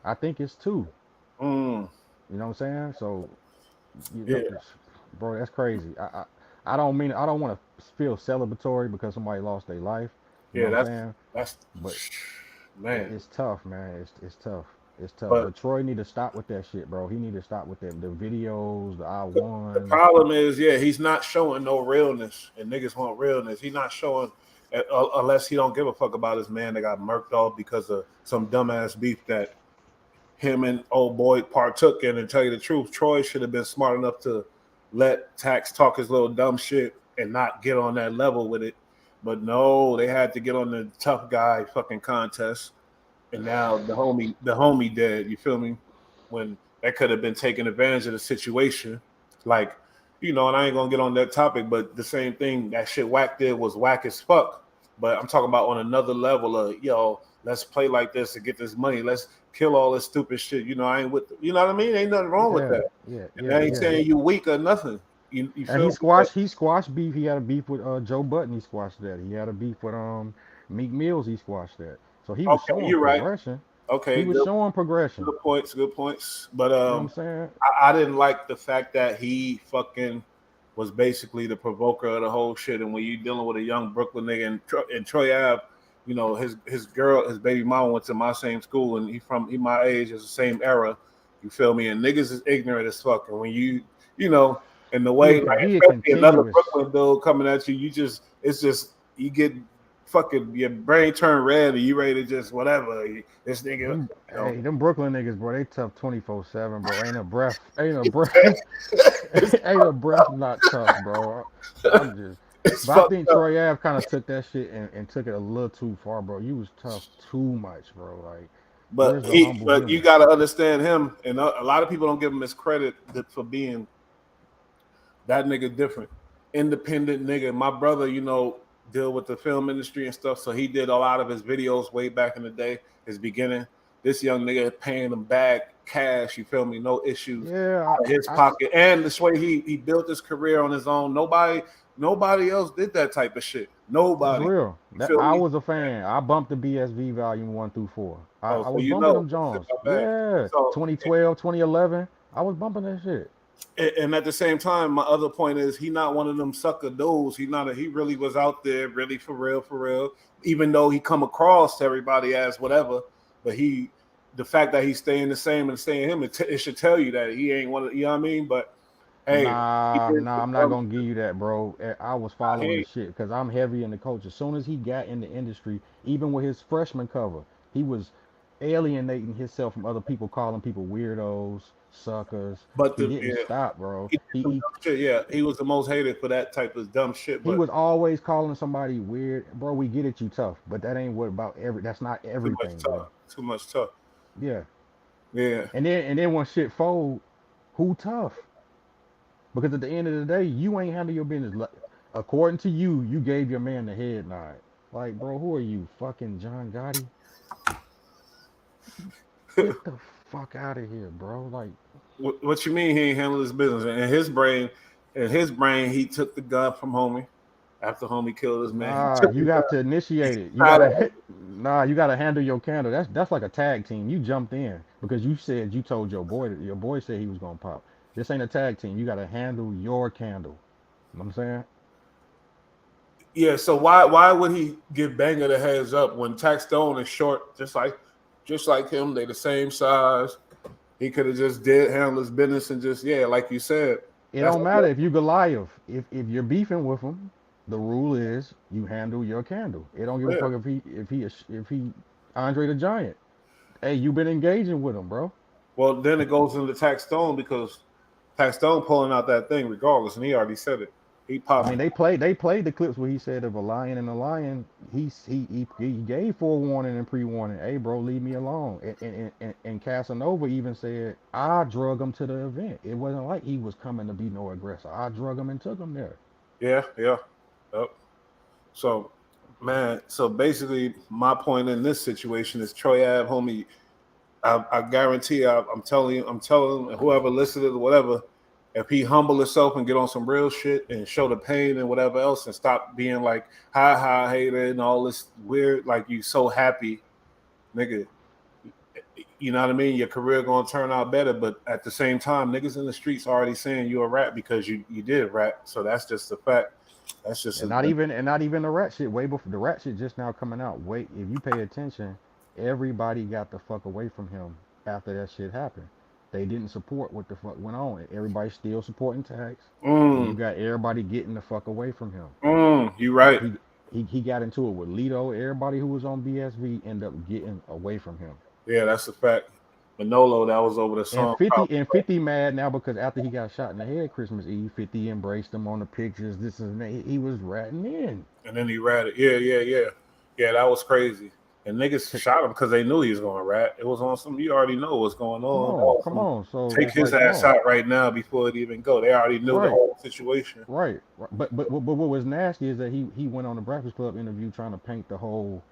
I think it's two. Mm, You know what I'm saying? So, you know, yeah, bro, that's crazy. I don't want to feel celebratory because somebody lost their life. You know yeah. what I'm That's saying? that's But man. it's tough, man. It's tough. It's tough. But But Troy need to stop with that shit, bro. He need to stop with that. The videos, the I the ones. problem is, yeah, he's not showing no realness, and niggas want realness. He's not showing unless he don't give a fuck about his man that got murked off because of some dumbass beef that him and old boy partook in. And tell you the truth, Troy should have been smart enough to let Tax talk his little dumb shit and not get on that level with it. But no, they had to get on the tough guy fucking contest. And now the homie dead. You feel me? When that could have been taking advantage of the situation. Like you know, and I ain't gonna get on that topic, but the same thing that shit Whack did was whack as fuck. But I'm talking about on another level of yo, let's play like this to get this money. Let's kill all this stupid shit. You know, I ain't with you know what I mean? Ain't nothing wrong with Yeah, that. yeah, And I yeah, ain't yeah. saying you weak or nothing. You And feel me? But he squashed beef. He had a beef with Joe Button. He squashed that. He had a beef with Meek Mills. He squashed that. So he was okay, showing you're right. progression. He Okay, was good showing progression. good points, good points. But You know what I'm saying? I didn't like the fact that he fucking was basically the provoker of the whole shit. And when you dealing with a young Brooklyn nigga and Troy Ave, you know his girl, his baby mama went to my same school, and he my age, is the same era. You feel me? And niggas is ignorant as fuck. And when you know, in the way like He a especially another continuous. Brooklyn dude coming at you, it's just you get fucking your brain turn red and you ready to just whatever. This nigga, you know. Them Brooklyn niggas, bro, they tough 24/7, bro. Ain't a breath, It's ain't a breath not tough, bro. I'm just, it's but I fucked think up. Troy Ave kind of took that shit and took it a little too far, bro. You was tough too much, bro. Like, where's the humble But you human? got to understand him, and a lot of people don't give him his credit for being that nigga different, independent nigga. My brother, you know, deal with the film industry and stuff, so he did a lot of his videos way back in the day, his beginning. This young nigga paying him back cash, you feel me, no issues Yeah, out of his I pocket, and this way he built his career on his own. Nobody else did that type of shit. That's Nobody, real. you That feel I me? was a fan. I bumped the BSV volume 1 through 4. Oh, I so was you bumping know, them it's Jones. not bad. Yeah, So 2012, 2011. I was bumping that shit. and at the same time, my other point is he not one of them sucker dudes. He really was out there, really for real, for real. Even though he come across to everybody as whatever, but the fact that he's staying the same and staying him, it should tell you that he ain't one of, you know what I mean. But hey, he Nah, did nah, some I'm not dumb gonna give you that, bro. I was shit. following the shit because I'm heavy in the coach. As soon as he got in the industry, even with his freshman cover, he was alienating himself from other people, calling people weirdos, suckers. But He didn't stop, bro. he did some dumb shit. Yeah, he was the most hated for that type of dumb shit. He But was always calling somebody weird, bro. We get it, you tough, but that ain't what about every. That's not too much everything, bro. tough, too much tough. Yeah, Yeah, and then when shit fold, who tough? Because at the end of the day, you ain't handle your business. According to you, you gave your man the head nod. Like, bro, who are you? Fucking John Gotti? Get the fuck out of here, bro. Like, what you mean he ain't handle his business? In his brain, he took the gun from homie after homie killed his man. He nah, took the you gun. have to initiate it. You Tried gotta, to- nah, you gotta handle your candle. That's like a tag team. You jumped in because you said you told your boy that your boy said he was gonna pop. This ain't a tag team. You gotta handle your candle. You know what I'm saying? Yeah, so why would he give Banger the heads up when Tax Stone is short, just like him? They the same size. He could have just did handle his business and just like you said. It That's don't matter if you Goliath. If you're beefing with him, the rule is you handle your candle. It don't give a yeah. fuck if he Andre the Giant. Hey, you been engaging with him, bro. Well, then it goes into Tax Stone because Tax Stone pulling out that thing regardless, and he already said it. He I mean, popped. they played the clips where he said if a lion and a lion, he gave forewarning and pre-warning. Hey, bro, leave me alone. And Casanova even said I drug him to the event. It wasn't like he was coming to be no aggressor. I drug him and took him there. Yeah, yeah. Yep. So, man, so basically, my point in this situation is Troy Ave, homie. I guarantee, I'm telling you, whoever listened to it or whatever, if he humble himself and get on some real shit and show the pain and whatever else and stop being like, hi, hater and all this weird, like you so happy, nigga. You know what I mean? Your career gonna turn out better, but at the same time, niggas in the streets already saying you a rat because you did rap. So that's just a fact. That's just And a not even the rat shit. Way before the rat shit just now coming out. Wait, if you pay attention, everybody got the fuck away from him after that shit happened. They didn't support what the fuck went on. Everybody's still supporting Tax, and you mm, got everybody getting the fuck away from him. you right. He he got into it with Lito. Everybody who was on BSV ended up getting away from him. Yeah, that's a fact. Manolo, that was over the And song. 50 and 50 mad now because after he got shot in the head Christmas Eve, 50 embraced him on the pictures. This is he was ratting in. And then he read it. Yeah. Yeah, that was crazy. And niggas shot him because they knew he was going to rap. It was on some. You already know what's going on. Come on. So Take it's his like, come ass on. out right now before it even go. They already knew the Right. whole situation. Right. But what was nasty is that he went on the Breakfast Club interview trying to paint the whole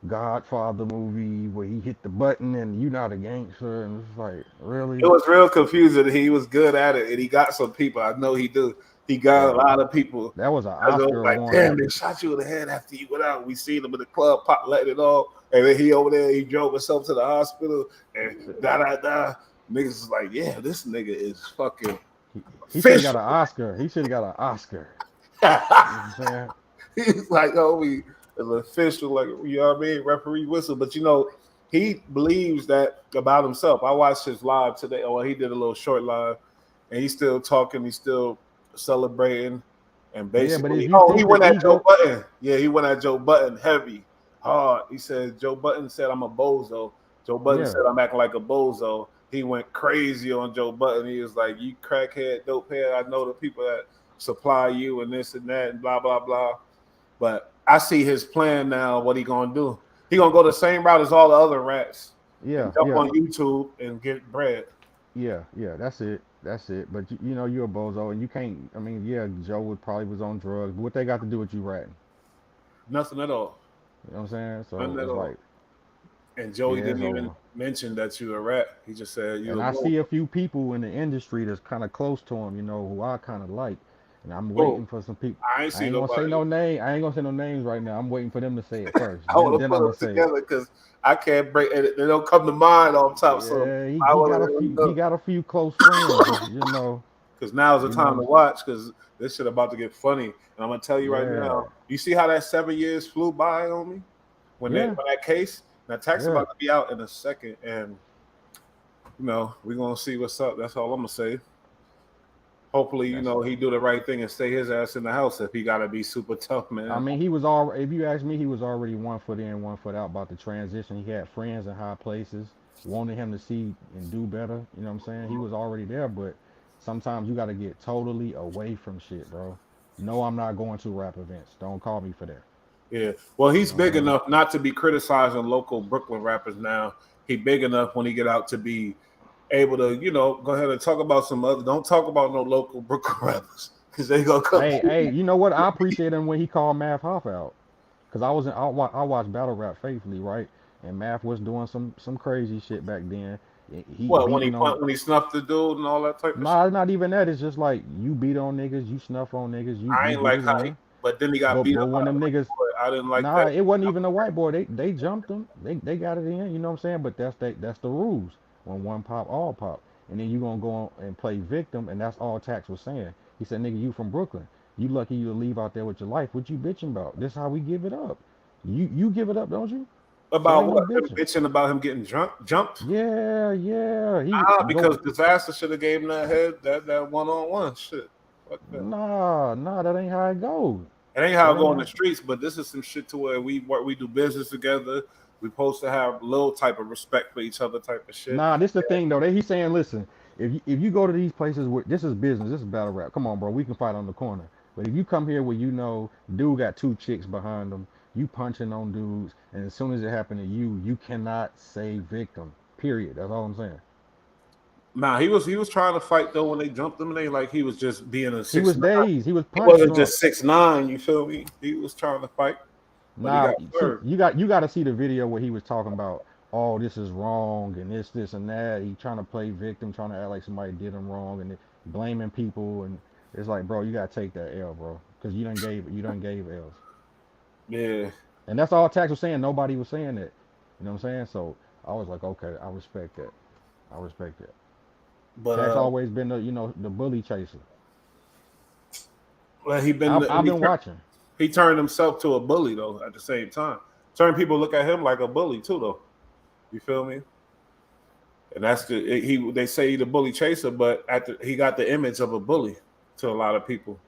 Godfather movie where he hit the button and you not a gangster, and it's like, really? It was real confusing. He was good at it, and he got some people. I know he do. He got a Bro, lot of people. that was an I was Oscar like, award. damn, they shot you in the head after you went out. We seen him in the club, pop letting it off, and then he over there, he drove himself to the hospital, and da. Niggas is like, yeah, this nigga is fucking He should have got official. an Oscar. He should have got an Oscar. You know what I'm saying? He's like, oh, we an official, like, you know what I mean, referee whistle. But you know, he believes that about himself. I watched his live today. Oh, he did a little short live, and he's still talking. He's still celebrating, and Yeah, but if basically, you he think went the at Joe ego, Button. Yeah, he went at Joe Button heavy, hard. He said Joe Button said I'm a bozo. Joe Button yeah, said I'm acting like a bozo. He went crazy on Joe Button. He was like, "You crackhead, dope head. I know the people that supply you and this and that and blah blah blah." But I see his plan now. What he gonna do? He gonna go the same route as all the other rats and yeah, jump yeah, on YouTube and get bread. yeah. That's it. That's it. But you know you're a bozo, and you can't. I mean, yeah, Joe would probably was on drugs, but what they got to do with you ratting? Nothing at all. You know what I'm saying? Nothing So at it's all. like, And Joey yeah, it's didn't even over. mention that you a rat. He just said you And a I bull. see a few people in the industry that's kind of close to him, you know, who I kind of like. And I'm Oh, waiting for some people. I ain't I see ain't gonna say nobody. no name. I ain't gonna say no names right now. I'm waiting for them to say it first. I want to Then put I'm gonna them say it. together because I can't break it. They don't come to mind off top. So Yeah, I he want got to a let them few. He know got a few close friends. You know. because now's the You know. time to watch because this shit about to get funny. And I'm gonna tell you right Yeah. now. You see how that 7 years flew by on me when Yeah. that case. Now tax Yeah. about to be out in a second, and you know we're gonna see what's up. That's all I'm gonna say. Hopefully, you That's. know he do the right thing and stay his ass in the house if he gotta be super tough, I man. mean, he was all. If you ask me, he was already 1 foot in, 1 foot out about the transition. He had friends in high places, wanted him to see and do better. You know what I'm saying? He was already there, but sometimes you got to get totally away from shit, bro. No, I'm not going to rap events. Don't call me for that. Yeah. Well, You he's know what I'm big saying? enough not to be criticizing local Brooklyn rappers now. He big enough when he get out to be able to, you know, go ahead and talk about some other. Don't talk about no local Brooklyn rappers because they gonna come. Hey, you know what? I appreciate him when he called Math Hoffa out, cause I watched battle rap faithfully, right? And Math was doing some crazy shit back then. He What beating on. when he snuffed the dude and all that type of shit. Nah, not even that. It's just like you beat on niggas, you snuff on niggas, I you ain't get like it how he, in. but then he got But beat up by when a them white niggas, boy. I didn't like nah, that. it wasn't even a white boy. They jumped him. They got it in. You know what I'm saying? But that's the rules. When one pop, all pop. And then you gonna go on and play victim, and that's all Tax was saying. He said, "Nigga, you from Brooklyn. You lucky you to leave out there with your life. What you bitching about? This how we give it up. You give it up, don't you? So About ain't no what? Him bitching. bitching about him getting jumped. Yeah, yeah. He go. Because disaster should have gave him that head that 1-on-1 shit. Fuck that. Nah. That ain't how it goes. It ain't how I That go ain't in the how. streets, but this is some shit to where we work, we do business together. We supposed to have a little type of respect for each other, type of shit. Nah, this the thing though. He's saying, listen, if you go to these places where this is business, this is battle rap. Come on, bro, we can fight on the corner. But if you come here where you know dude got two chicks behind him, you punching on dudes, and as soon as it happened to you, you cannot say victim. Period. That's all I'm saying. Nah, he was trying to fight though when they jumped him. And they like he was just being a He 6'9". was dazed. He was He punch wasn't drunk. just 6'9". You feel me? He was trying to fight, but he Nah, got see, served. you got to see the video where he was talking about, oh, this is wrong and this and that. He trying to play victim, trying to act like somebody did him wrong and blaming people. And it's like, bro, you got to take that L, bro, because you done gave L's. Yeah, And that's all Tax was saying. Nobody was saying that. You know what I'm saying? So I was like, okay, I respect that. I respect that. but Tax always been the bully chaser. well, I've been watching. he turned himself to a bully though. At the same time, certain people look at him like a bully too, though. You feel me? And that's he. They say he's the bully chaser, but he got the image of a bully to a lot of people.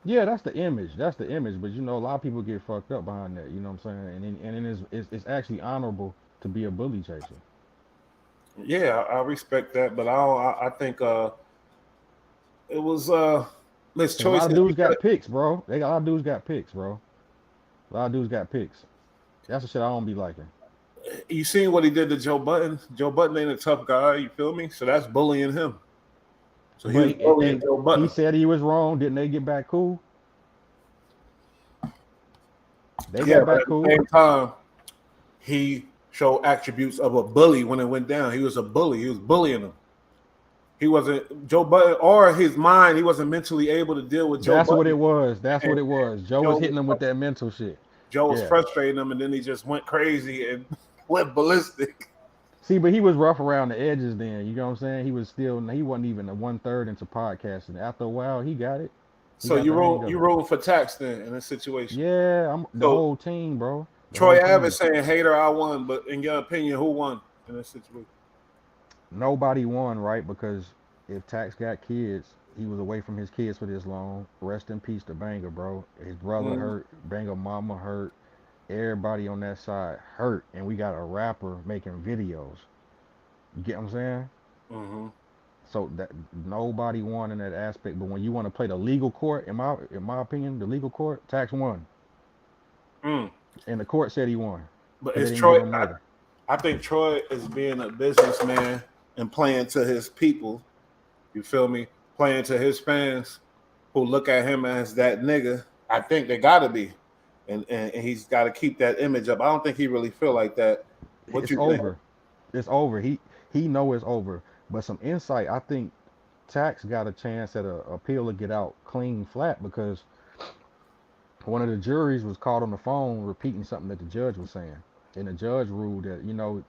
Yeah, that's the image. That's the image. But a lot of people get fucked up behind that. You know what I'm saying? And it's actually honorable to be a bully chaser. Yeah, I respect that, but I think it was Miss Cause a lot Choice. of dudes got picks, bro. A lot of dudes got picks, bro. A lot of dudes got picks. That's the shit I don't be liking. You seen what he did to Joe Button? Joe Button ain't a tough guy. You feel me? So that's bullying him. So he was But bullying Joe he Button. said he was wrong. Didn't they get back cool? They Yeah, got but back at the cool. same time, he showed attributes of a bully when it went down. He was a bully. He was bullying him. He wasn't Joe Button or his mind. He wasn't mentally able to deal with Joe That's what Button. it was. That's what And it was. Joe Joe was was hitting him with that mental shit. Joe was Yeah. frustrating him, and then he just went crazy and went ballistic. See, but he was rough around the edges then. You know what I'm saying? He wasn't even a 1/3 into podcasting. After a while, he got it. He So got you the hang roll of you it. rolling for tax then in this situation. Yeah, I'm the So whole team, bro. The Troy whole Abbott team. saying hater I won, but in your opinion, who won in this situation? Nobody won, right? Because if Tax got kids, he was away from his kids for this long. Rest in peace to Banger, bro. His brother Mm-hmm. hurt, Banger mama hurt, everybody on that side hurt, and we got a rapper making videos. You get what I'm saying? Mm-hmm. So that nobody won in that aspect. But when you want to play the legal court, in my opinion, the legal court, Tax won, Mm. and the court said he won, But and they it's didn't give Troy. him murder. I think Troy is being a businessman and playing to his people. You feel me? Playing to his fans who look at him as that nigga. I think they got to be, and he's got to keep that image up. I don't think he really feel like that. What It's you think? over. It's over. He know it's over. But some insight, I think Tax got a chance at a appeal to get out clean flat because one of the juries was caught on the phone repeating something that the judge was saying. And the judge ruled that,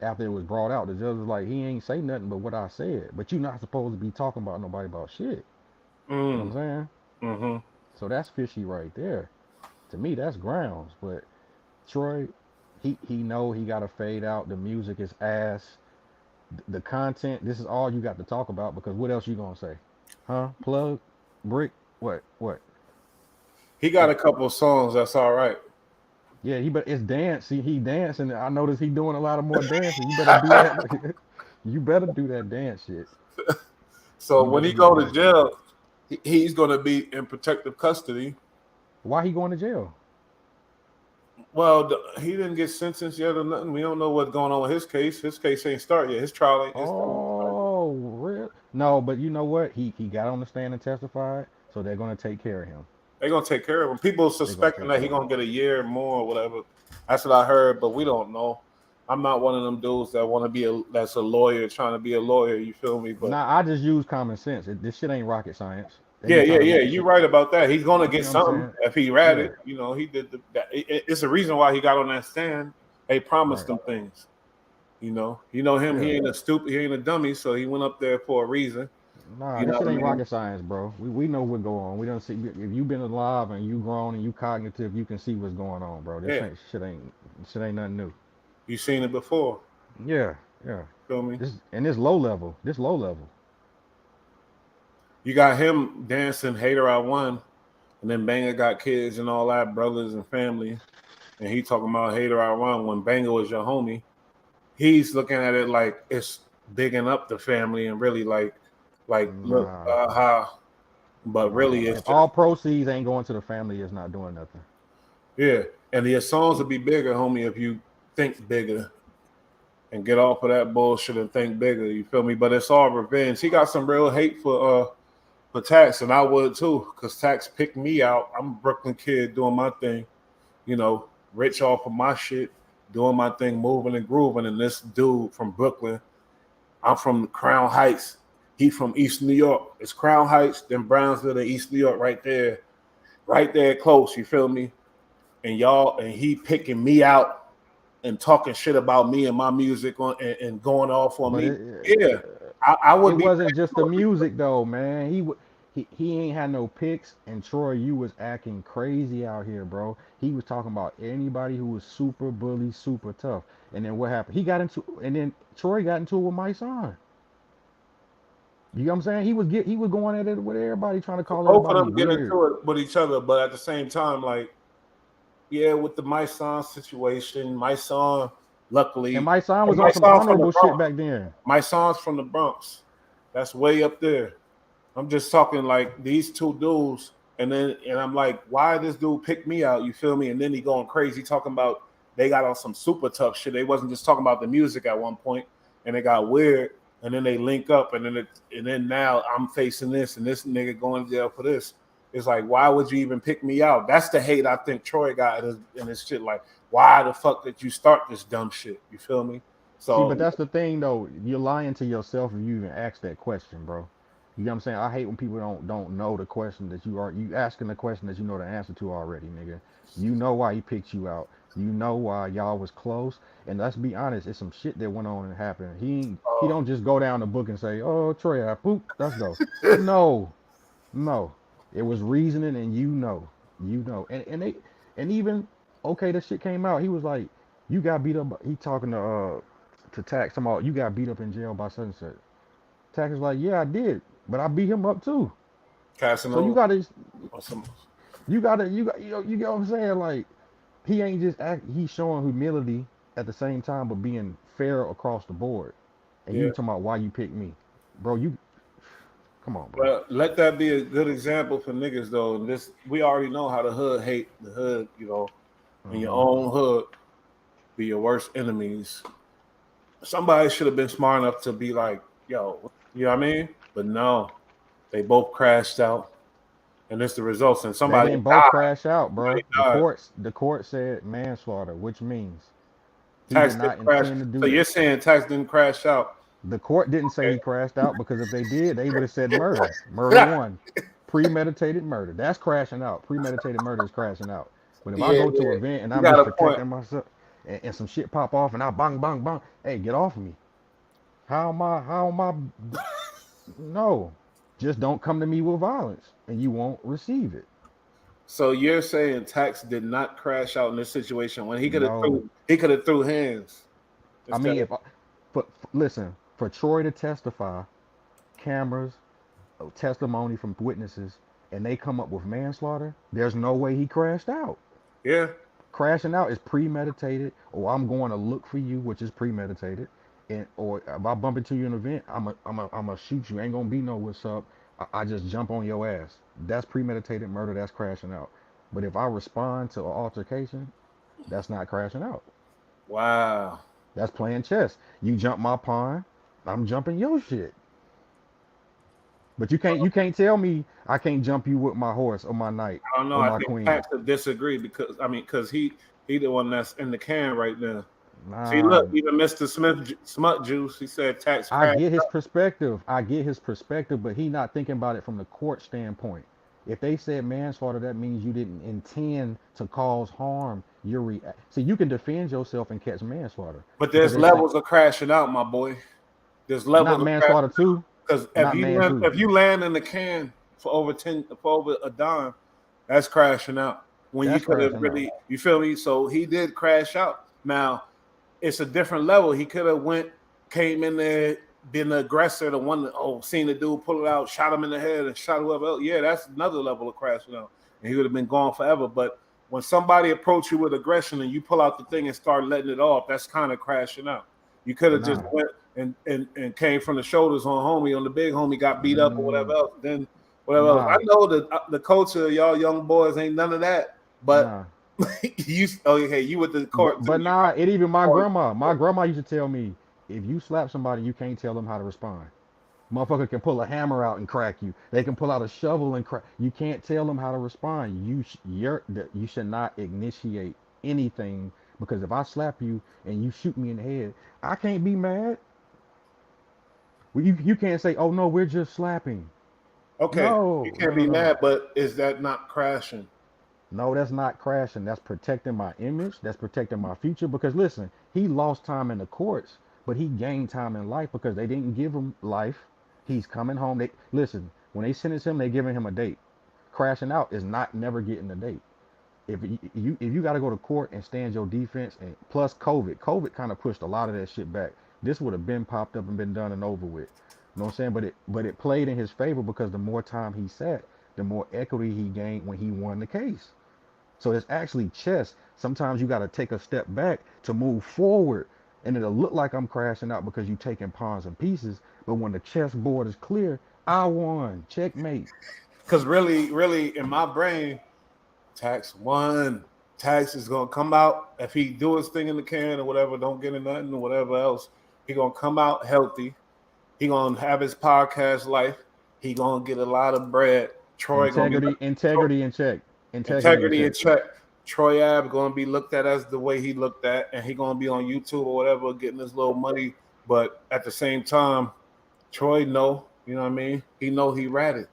after it was brought out, the judge was like, he ain't say nothing but what I said. But you're not supposed to be talking about nobody about shit. You know what I'm Mm. saying? Mm-hmm. So that's fishy right there. To me, that's grounds. But Troy, he know he gotta fade out. The music is ass. The content, this is all you got to talk about because what else you gonna say? Huh? Plug? Brick? What? What? He got a What? couple of songs that's all right. Yeah, but it's dance. He dancing. I noticed he doing a lot of more dancing. You better do that. You better do that dance shit. So You when better he do that go to dance shit. jail, he's going to be in protective custody. Why he going to jail? Well, he didn't get sentenced yet or nothing. We don't know what's going on with his case. His case ain't started yet. His trial ain't. His trial ain't started. Oh, real? No, but you know what? He got on the stand and testified, so they're gonna take care of him. They're gonna take care of him. People They're gonna suspecting take that care he of him. gonna get a year more or whatever. That's what I heard, but we don't know. I'm not one of them dudes that want to be that's a lawyer trying to be a lawyer. You feel me? But Nah, I just use common sense. This shit ain't rocket science. They yeah, just yeah, trying to yeah. make You're shit. right about that. He's gonna You get know what I'm something saying? if he read Yeah. it. You know, he did it's a reason why he got on that stand. They promised Right. him things. You know him. He Yeah. ain't a stupid. He ain't a dummy. So he went up there for a reason. Nah, You this know shit what I ain't mean? rocket science, bro. We know what go on. We don't see if you been alive and you grown and you cognitive, you can see what's going on, bro. This Yeah, ain't shit ain't nothing new. you seen it before. Yeah, yeah. Feel me? This low level. This low level. You got him dancing "Hater I Won," and then Banger got kids and all that, brothers and family, and he talking about "Hater I Won" when Banger was your homie. He's looking at it like it's bigging up the family and really like look Nah, how, but nah. really it's If all just proceeds ain't going to the family, it's not doing nothing. yeah. And your songs will be bigger, homie, if you think bigger and get off of that bullshit and think bigger. You feel me? But it's all revenge. He got some real hate for Tax, and I would too, because Tax picked me out. I'm a Brooklyn kid doing my thing, rich off of my shit, doing my thing, moving and grooving. And this dude from Brooklyn, I'm from Crown Heights. He from East New York. It's Crown Heights, then Brownsville, and East New York, right there close. You feel me? And he picking me out and talking shit about me and my music and going off on But me. Yeah, I it would be. wasn't just the music though, man. He ain't had no picks, and Troy, you was acting crazy out here, bro. He was talking about anybody who was super bully, super tough. And then what happened? And then Troy got into it with my son. You know what I'm saying? He was going at it with everybody, trying to call Both of everybody them get weird. into it with each other, but at the same time, like, yeah, with the my son situation, my son, And luckily, my son and was my on some son's from the honorable shit Bronx. back then. My son's from the Bronx. That's way up there. I'm just talking like these two dudes, and I'm like, why this dude pick me out? You feel me? And then he going crazy talking about they got on some super tough shit. They wasn't just talking about the music at one point, and it got weird. And then they link up, and then now I'm facing this, and this nigga going to jail for this. It's like, why would you even pick me out? That's the hate I think Troy got in his shit. Like, why the fuck did you start this dumb shit? You feel me? See, So but that's the thing though. You're lying to yourself if you even ask that question, bro. You know what I'm saying? I hate when people don't know the question that you asking the question that you know the answer to already, nigga. You know why he picked you out. You know why y'all was close. And let's be honest, it's some shit that went on and happened. He don't just go down the book and say, "Oh, Trey, I poop, let's go." No, no. It was reasoning, and you know. And even okay, the shit came out. He was like, "You got beat up." He talking to Tax. About you got beat up in jail by such and such. Tax is like, "Yeah, I did, but I beat him up too." So Casanova or some you get what I'm saying? Like he ain't just he's showing humility at the same time, but being fair across the board. And you yeah. talking about why you picked me, bro? You come on, bro. But let that be a good example for niggas though. And this we already know how the hood hate the hood, you know, in your own hood be your worst enemies. Somebody should have been smart enough to be like, yo, you know what I mean? But no, they both crashed out. And it's the results. And They somebody didn't both died. crash out, bro. Somebody died. The court said manslaughter, which means he Tax did didn't not crash. intend to So do you're that. saying Tax didn't crash out. The court didn't say Okay. he crashed out because if they did, they would have said murder. Murder one. Premeditated murder. That's crashing out. Premeditated murder is crashing out. But if I Yeah, go to yeah. an event and You I'm got just a point. protecting myself and some shit pop off and I bang bang bang, hey, get off me. How am I no. Just don't come to me with violence and you won't receive it. So you're saying Tax did not crash out in this situation when No. he could have threw hands I instead mean of listen, for Troy to testify, cameras, testimony from witnesses, and they come up with manslaughter, there's no way he crashed out. yeah. Crashing out is premeditated, or I'm going to look for you, which is premeditated, and or if I bump into you in an event, I'm a shoot you. Ain't gonna be no what's up. I just jump on your ass. That's premeditated murder. That's crashing out. But if I respond to an altercation, that's not crashing out. Wow. That's playing chess. You jump my pawn, I'm jumping your shit. But you can't tell me I can't jump you with my horse or my knight I don't know. or I my think queen. Tax would disagree because he the one that's in the can right now. See, Nah, look, even Mr. Smith Smut Juice, he said Tax I crashed. get his perspective. I get his perspective, but he not thinking about it from the court standpoint. If they said manslaughter, that means you didn't intend to cause harm. See, you can defend yourself and catch manslaughter But because there's they say levels of crashing out, my boy. There's not levels of crashing manslaughter too, because not man too. if you land in the can for over a dime, that's crashing out. When you That's could have crashing out. really, you feel me? So he did crash out. Now it's a different level. He could have came in there, been the aggressor, the one that seen the dude pull it out, shot him in the head, and shot whoever else. Yeah, that's another level of crashing out, and he would have been gone forever. But when somebody approach you with aggression and you pull out the thing and start letting it off, that's kind of crashing out. You could have just Nah. went and came from the shoulders on the big homie got beat up or whatever Mm, else. Then whatever else. I nah. know the culture of y'all young boys ain't none of that. But Nah. you with the court too. But You nah, right. it even my grandma used to tell me, if you slap somebody, you can't tell them how to respond. Motherfucker can pull a hammer out and crack you. They can pull out a shovel and crack. You can't tell them how to respond. You should not initiate anything because if I slap you and you shoot me in the head, I can't be mad. Well, you can't say, "Oh no, we're just slapping." Okay, you No, no, can't no, be no, no. mad, but is that not crashing? No, that's not crashing. That's protecting my image. That's protecting my future. Because listen, he lost time in the courts, but he gained time in life because they didn't give him life. He's coming home. They listen, when they sentence him, they giving him a date. Crashing out is not never getting a date. If you got to go to court and stand your defense, and plus COVID kind of pushed a lot of that shit back. This would have been popped up and been done and over with. You know what I'm saying? But it played in his favor because the more time he sat, the more equity he gained when he won the case. So it's actually chess. Sometimes you got to take a step back to move forward. And it'll look like I'm crashing out because you're taking pawns and pieces. But when the chessboard is clear, I won. Checkmate. Because really, in my brain, Tax won. Tax is gonna come out if he do his thing in the can or whatever. Don't get in nothing or whatever else. He gonna come out healthy. He gonna have his podcast life. He gonna get a lot of bread. Troy gonna be Integrity in check. integrity in check. Troy Ave gonna be looked at as the way he looked at, and he gonna be on YouTube or whatever, getting his little money. But at the same time, Troy know, you know what I mean? He know he ratted.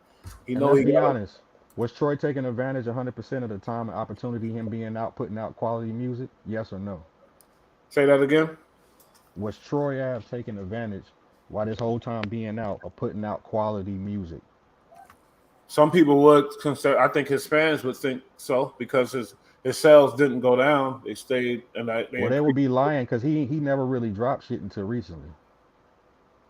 He And know let's he be got. honest. Was Troy taking advantage 100% of the time and opportunity, him being out, putting out quality music? Yes or no? Say that again. Was Troy Ave taking advantage while this whole time being out of putting out quality music? Some people would consider. I think his fans would think so because his sales didn't go down; they stayed, and they Well, they would increased. be lying because he never really dropped shit until recently.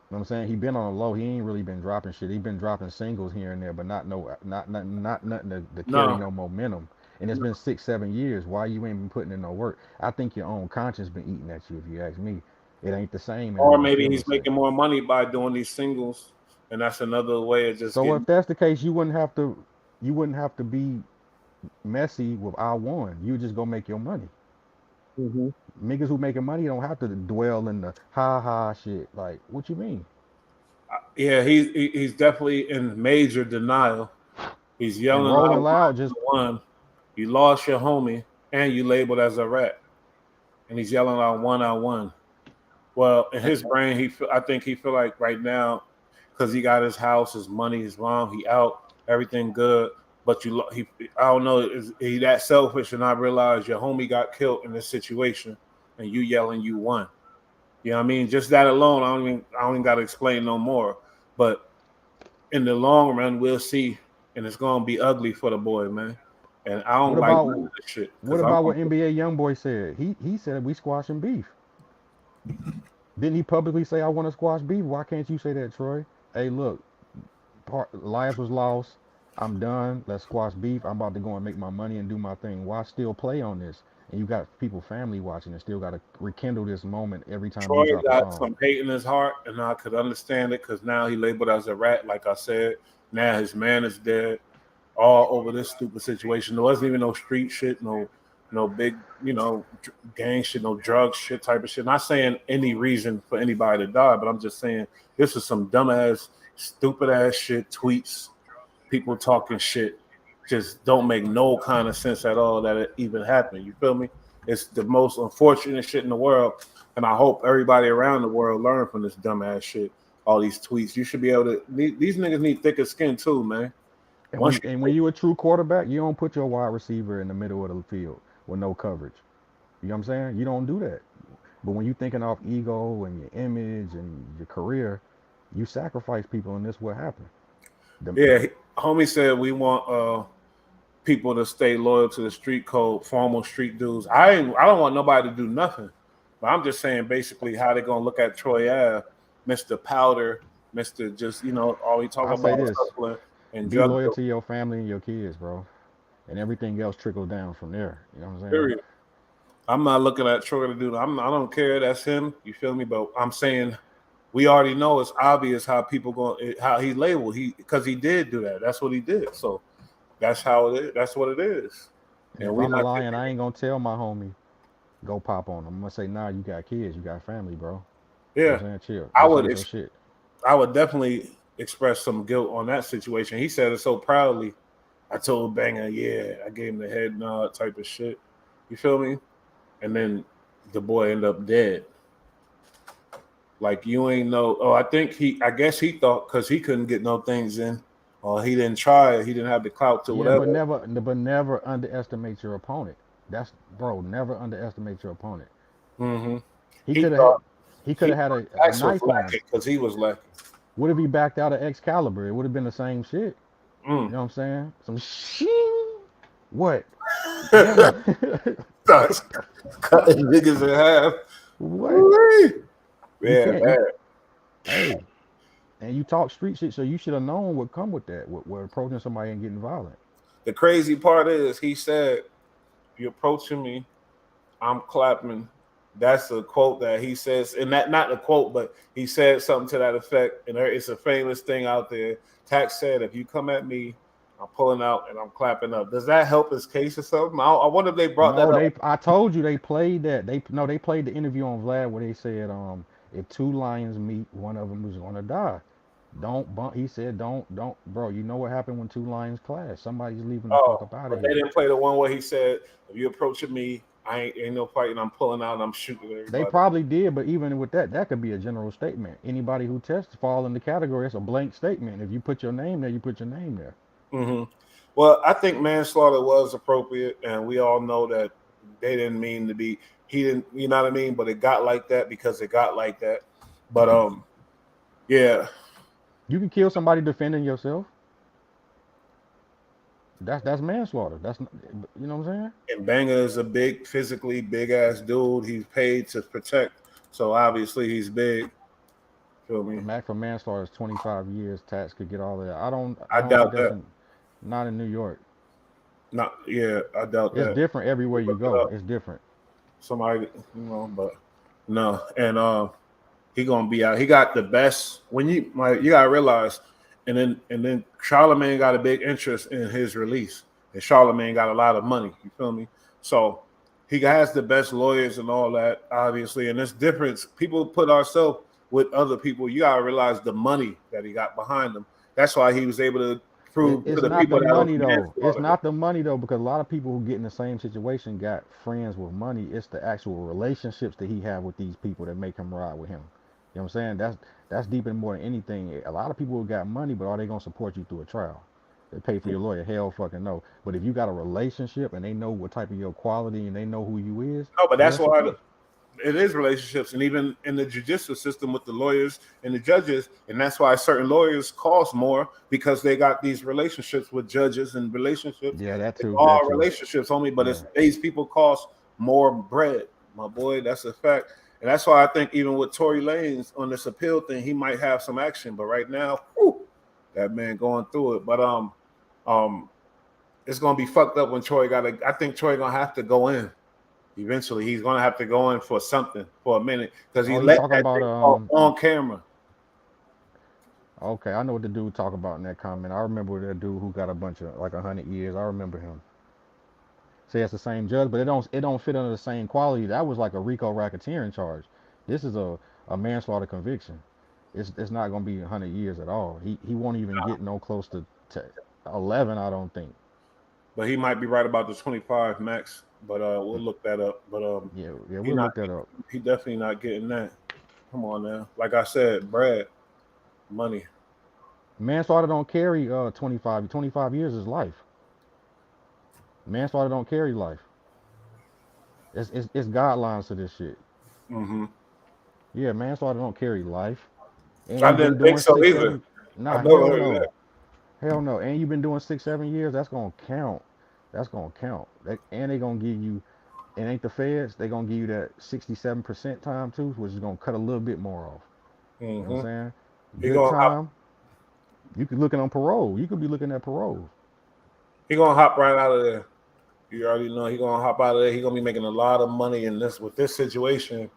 You know what I'm saying? He been on a low. He ain't really been dropping shit. He been dropping singles here and there, but not nothing to carry No, no momentum. And it's been 6, 7 years. Why you ain't been putting in no work? I think your own conscience been eating at you. If you ask me, it ain't the same, and it or don't maybe feel the he's same. making more money by doing these singles, and that's another way of just So if getting. that's the case, you wouldn't have to be messy with I one. You just go make your money. Mhm. Niggas who making money don't have to dwell in the ha ha shit. Like, what you mean? Yeah, he's definitely in major denial. He's And yelling Rolling out Loud just one. You lost your homie, and you labeled as a rat, and he's yelling out one on one. Well, in his brain, I think he feel like right now, because he got his house, his money, his mom, he out, everything good. But I don't know, is he that selfish and not realize your homie got killed in this situation, and you yelling you won. You know what I mean? Just that alone, I don't even got to explain no more. But in the long run, we'll see, and it's gonna be ugly for the boy, man. And I what don't like none of about this shit what because I'm about what NBA YoungBoy said? He said we squashing beef. Didn't he publicly say I want to squash beef? Why can't you say that, Troy? Hey, look, lives was lost. I'm done. Let's squash beef. I'm about to go and make my money and do my thing. Why still play on this? And you got people, family watching, and still got to rekindle this moment every time you Troy drop a got song. some hate in his heart, and I could understand it because now he labeled as a rat, like I said. Now his man is dead, all over this stupid situation. There wasn't even no street shit, no big, gang shit, no drug shit type of shit. Not saying any reason for anybody to die, but I'm just saying this is some dumbass, stupid ass shit, tweets, people talking shit, just don't make no kind of sense at all that it even happened. You feel me? It's the most unfortunate shit in the world, and I hope everybody around the world learn from this dumbass shit. All these tweets, you should be able to. These niggas need thicker skin too, man. And Once when you a true quarterback, you don't put your wide receiver in the middle of the field with no coverage. You know what I'm saying? You don't do that. But when you thinking off ego and your image and your career, you sacrifice people, and this what happened. The, homie said we want people to stay loyal to the street code, formal street dudes. I don't want nobody to do nothing, but I'm just saying basically how they gonna look at Troy Ave, Mr. Powder, Mr. Just all he talk I'll say about is this: hustling and be drug loyal dealing. to your family and your kids, bro, and everything else trickles down from there. You know what I'm saying? Period. I'm not looking at Troy to do that. I don't care. That's him. You feel me? But I'm saying we already know it's obvious how people how he labeled because he did do that. That's what he did. So that's how it is. That's what it is. And And if we I'm a not lion, taking I it. ain't gonna tell my homie go pop on him. I'm gonna say, nah, you got kids, you got family, bro. You know Yeah, what I'm saying? Chill. I Go would. finish your shit. I would definitely express some guilt on that situation. He said it so proudly. I told Banger, yeah, I gave him the head nod type of shit. You feel me? And then the boy ended up dead. Like you ain't know. Oh, I guess he thought because he couldn't get no things in, or he didn't try it. He didn't have the clout to Yeah, whatever. but never underestimate your opponent. That's bro. Never underestimate your opponent. Hmm. He He could have thought he could he have had a X was knife on him. lacking because he was lacking. What if he backed out of Excalibur? It would have been the same shit. You Mm. know what I'm saying? Some shing. What? Yeah. Starts cutting niggas in half. What? Woo-wee. You Yeah, can't. bad. Hey, and you talk street shit, so you should have known what come with that. What approaching somebody and getting violent. The crazy part is he said, "You approaching me, I'm clapping." That's a quote that he says, and that not a quote, but he said something to that effect. And it's a famous thing out there. Tax said, "If you come at me I'm pulling out and I'm clapping up. Does that help his case or something? I wonder if they brought that No, up. I told you they played that. They played the interview on Vlad where they said if two lions meet, one of them is gonna die. Don't bump. He said don't, bro. You know what happened when two lions clash? Somebody's leaving the fuck Oh, up out of but they here. didn't play the one where he said, "If you approaching me, I ain't no fighting. I'm pulling out and I'm shooting They everybody." probably did, but even with that, that could be a general statement. Anybody who tests fall in the category, it's a blank statement. If you put your name there, you put your name there. hmm Well, I think manslaughter was appropriate, and we all know that they didn't mean to be. He didn't, you know what I mean? But it got like that because it got like that. But yeah, You can kill somebody defending yourself. That's manslaughter. You know what I'm saying? and Banger is a big, physically big ass dude. He's paid to protect, so obviously he's big. Feel The me? max for manslaughter is 25 years. Tax could get all of that. I I don't think doubt that's that. in, not in New York. Not yeah, I doubt It's that. different everywhere you Look it go. up. It's different. Somebody, but no, and he gonna be out. He got the best. When you gotta realize, and then Charlemagne got a big interest in his release, and Charlemagne got a lot of money. You feel me? So he has the best lawyers and all that, obviously. And this difference, people put ourselves with other people. You gotta realize the money that he got behind him. That's why he was able to prove to It's the not people the that was money though. It's manslaughter. not the money though, because a lot of people who get in the same situation got friends with money. It's the actual relationships that he had with these people that make him ride with him. You know what I'm saying? That's deeper more than anything. A lot of people who got money, but are they gonna support you through a trial? They pay for your lawyer. Hell fucking no. But if you got a relationship and they know what type of your quality and they know who you is, No, but they'll that's why support. it is relationships, and even in the judicial system with the lawyers and the judges, and that's why certain lawyers cost more because they got these relationships with judges and relationships. Yeah, that It's too. That all too. relationships, homie, but Yeah. it's these people cost more bread, my boy. That's a fact, and that's why I think even with Tory Lanez on this appeal thing, he might have some action. But right now, whew, that man going through it. But um, it's gonna be fucked up when Troy got to. I think Troy gonna have to go in. Eventually, he's going to have to go in for something for a minute because he Oh, you let talking that about thing off on camera. okay, I know what the dude talk about in that comment. I remember that dude who got a bunch of like 100 years. I remember him. Say it's the same judge, but it don't fit under the same quality. That was like a RICO racketeering charge. This is a manslaughter conviction. It's not gonna be 100 years at all. He won't even get no close to 11. I don't think. But he might be right about the 25 max. But we'll look that up. But Yeah, yeah, he we'll not look that up. he definitely not getting that. Come on now. Like I said, Brad, money. Manslaughter don't carry 25. 25 years is life. Manslaughter don't carry life. It's guidelines to this shit. hmm Yeah, manslaughter don't carry life. And I you've been didn't think doing so six, either. 7. I Nah, never hell heard of no. that. Hell no. And you've been doing 6, 7 years. That's gonna count. That's gonna count. And they gonna give you. It ain't the feds. They gonna give you that 67% time too, which is gonna cut a little bit more off. You know what hmm I'm saying? He Good gonna hop. time. You could looking on parole. You could be looking at parole. He gonna hop right out of there. You already know he gonna hop out of there. He gonna be making a lot of money in this with this situation.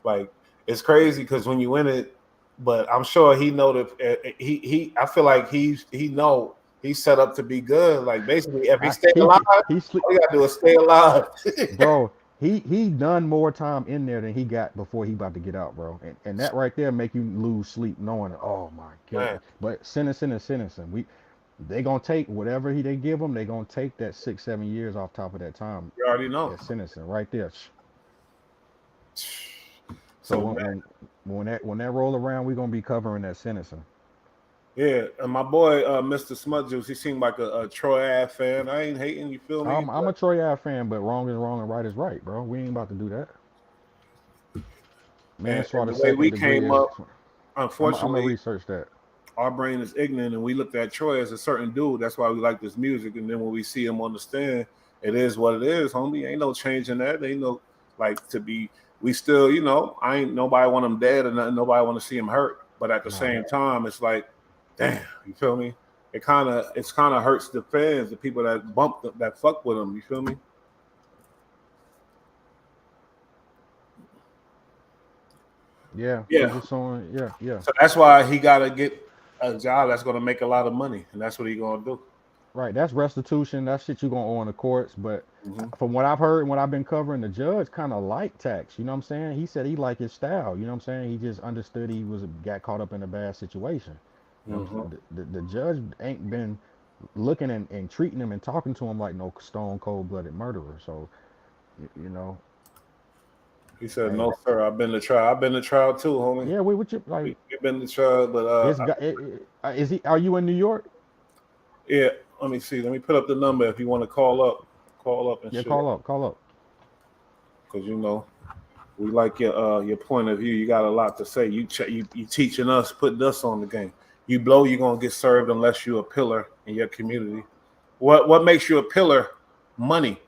Like it's crazy because when you in it, but I'm sure he know that he. I feel like he know he's set up to be good. Like basically, if he I, stay alive, he sleep, all you gotta do is stay alive. bro. He done more time in there than he got before he about to get out, bro. And that right there make you lose sleep knowing, oh my Man, goodness. But sentencing is sentencing. They gonna take whatever they give them. They gonna take that 6, 7 years off top of that time. you already know. That's sentencing right there. So So man, when that roll around, we gonna be covering that sentencing. yeah, and my boy Mr. Smut Juice, he seemed like a Troy Ave fan. I ain't hating, you feel me? I'm a Troy Ave fan, but wrong is wrong and right is right, bro. We ain't about to do that. And Manslaughter the way second we degree came is. up, I'm gonna unfortunately, research that. our brain is ignorant and we looked at Troy as a certain dude. That's why we like this music. And then when we see him on the stand, it is what it is, homie. Ain't no changing that. Ain't no like to be. We still, I ain't nobody want him dead or nothing. Nobody want to see him hurt. But at the Nah, same time, it's like, damn, you feel me? It's kind of hurts the fans, the people that that fuck with him. You feel me? yeah, Yeah. people suing. Yeah, yeah. So that's why he got to get a job that's going to make a lot of money, and that's what he going to do. Right, that's restitution. That's shit you gonna owe in the courts. But Mm-hmm. from what I've heard and what I've been covering, the judge kind of liked Tax. You know what I'm saying? He said he liked his style. You know what I'm saying? He just understood he got caught up in a bad situation. You know what I'm Mm-hmm. saying? The judge ain't been looking and treating him and talking to him like no stone cold blooded murderer. So you know, He said, hey, "No, sir. I've been to trial. I've been to trial too, homie. yeah, we what you like? We've been to trial, but It's got. Is he? Are you in New York? yeah. Let me see. Let me put up the number if you want to call up and Yeah, shit. call up. Because we like your point of view. You got a lot to say. You teaching us, putting us on the game. You blow, you're gonna get served unless you're a pillar in your community. What makes you a pillar? Money.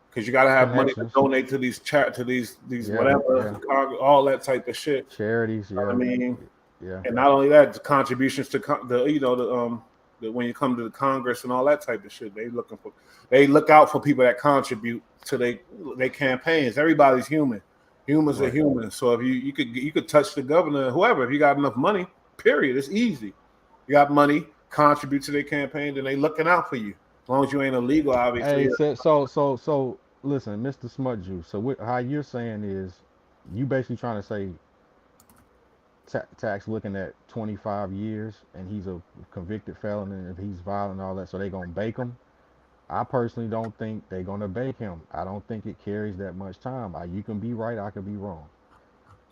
Because you got to have money to Connections. donate to these Yeah, whatever, yeah. all that type of shit. Charities. You know what Yeah, I mean, yeah. and not only that, the contributions to when you come to the Congress and all that type of shit, they look out for people that contribute to they campaigns. Everybody's human. Humans are Right. human. So if you could touch the governor, whoever, if you got enough money, period, it's easy. You got money, contribute to their campaign, then they looking out for you. As long as you ain't illegal, obviously. Hey, so listen, Mr. Smut Juice. So how you're saying is, you basically trying to say Tax looking at 25 years and he's a convicted felon, and if he's violent and all that, so they gonna bake him. I personally don't think they gonna bake him. I don't think it carries that much time. You can be right, I could be wrong.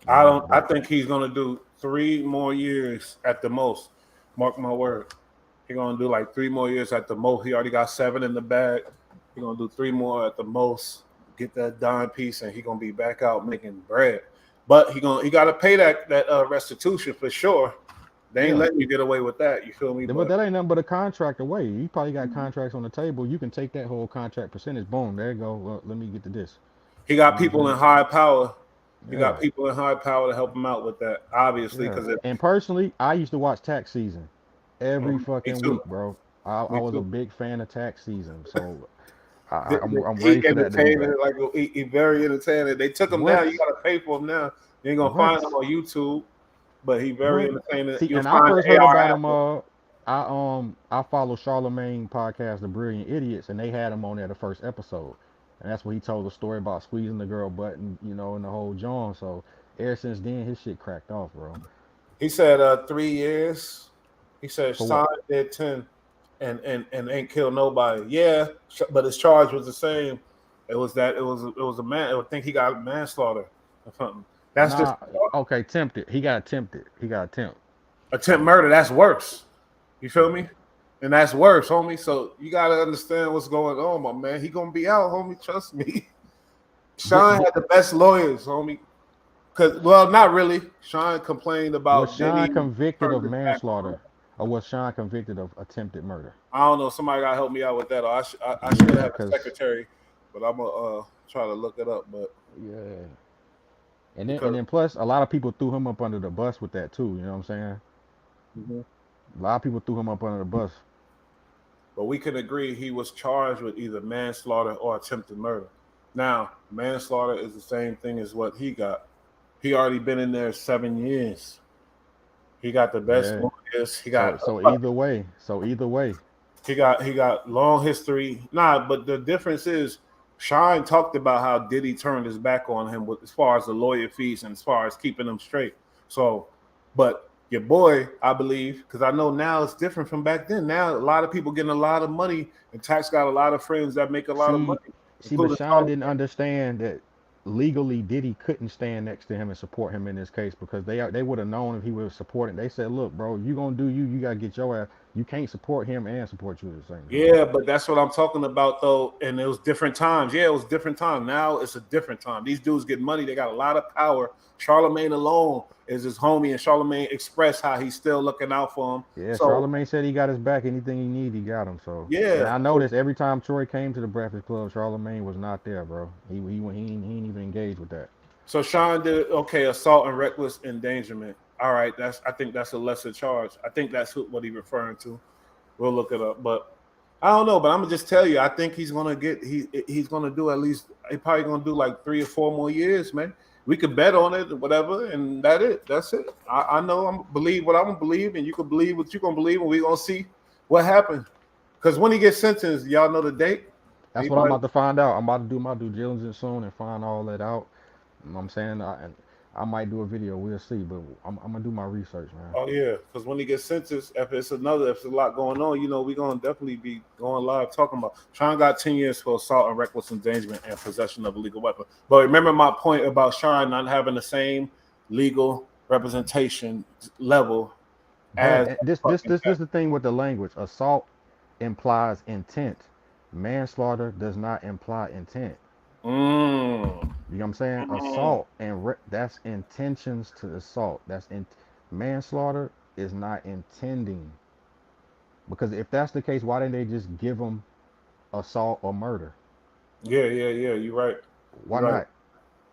You I know, don't. I but think he's gonna do 3 more years at the most. Mark my word. He's gonna do like 3 more years at the most. He already got 7 in the bag. He's gonna do 3 more at the most. Get that dime piece, and he's gonna be back out making bread. But he got to pay that restitution for sure. They ain't yeah, letting you get away with that. You feel me? but But that ain't nothing but a contract away. You probably got contracts on the table. You can take that whole contract percentage. Boom, there you go. Well, let me get to this. he You got know what people I'm in high power. He saying? got people in high power to help him out with that. Obviously, Yeah. because And personally, I used to watch tax season every me fucking too. week, bro. I Me was a too. big fan of tax season, so I'm He ready for that to be entertaining, back. like he very entertaining. They took him down. You What? got to pay for him now. You ain't gonna find him What? on YouTube, but he very What? entertaining. See, You'll and I find first the heard AR about him. Apple. I follow Charlemagne podcast, The Brilliant Idiots, and they had him on there the first episode, and that's where he told the story about squeezing the girl button, and the whole John. So ever since then, his shit cracked off, bro. He said 3 years. He said For Sean what? did 10 and ain't killed nobody. Yeah, but his charge was the same. It was a man. I think he got manslaughter or something. That's just Nah. Okay, tempted. He got attempted. He got attempt. attempt murder. That's worse. You feel me? And that's worse, homie. So you gotta understand what's going on, my man. He gonna be out, homie. Trust me. Did, Sean did, had the best lawyers, homie. Well, not really. Sean complained was about Sean Diddy convicted turned of his back on him. manslaughter, or was Sean convicted of attempted murder? I don't know. Somebody gotta help me out with that. Or I should Yeah, have a cause secretary, but I'm gonna try to look it up. But yeah, and then and because then plus a lot of people threw him up under the bus with that too. You know what I'm saying? Mhm. A lot of people threw him up under the bus. but we can agree he was charged with either manslaughter or attempted murder. Now, manslaughter is the same thing as what he got. He already been in there 7 years. He got the best Yeah. lawyers. So either way. He got long history. Nah, but the difference is Shine talked about how Diddy turned his back on him with as far as the lawyer fees and as far as keeping them straight. So, but your boy, I believe, because I know now it's different from back then. Now a lot of people getting a lot of money, and Tax got a lot of friends that make a lot of See, money, but including Sean Charlie. didn't understand that legally Diddy couldn't stand next to him and support him in this case because they would have known if he was supporting. They said, "Look, bro, you gonna do you. You gotta get your ass. You can't support him and support you at the same time." Yeah, but that's what I'm talking about, though. And it was different times. Yeah, it was different time. Now it's a different time. These dudes get money. They got a lot of power. Charlemagne alone is his homie, and Charlemagne expressed how he's still looking out for him. Yeah, So Charlemagne said he got his back. Anything he need, he got him. So, and yeah, I so noticed every time Troy came to the Breakfast Club, Charlemagne was not there, bro. He ain't even engaged with that. So Sean did okay, assault and reckless endangerment. All right, I think that's a lesser charge. I think that's what he's referring to. We'll look it up, but I don't know. But I'm gonna just tell you, I think he's gonna do at least he probably gonna do like 3 or 4 more years, man. We could bet on it, or whatever, and that's it. I know I'm believe what I'm gonna believe, and you can believe what you're gonna believe, and we're gonna see what happens. Because when he gets sentenced, y'all know the date? That's what I'm Anybody? about to find out. I'm about to do my due diligence soon and find all that out. You know what I'm saying? I might do a video. We'll see, but I'm gonna do my research, man. Oh yeah, because when he gets sentenced, if it's a lot going on, we're gonna definitely be going live talking about. Sean got 10 years for assault and reckless endangerment and possession of a legal weapon. But remember my point about Sean not having the same legal representation level as This is the thing with the language. Assault implies intent. Manslaughter does not imply intent. Mm, You know what I'm saying? mm. Assault and that's intentions to assault. Manslaughter is not intending. Because if that's the case, why didn't they just give them assault or murder? Yeah. You're right. Why You're right. not?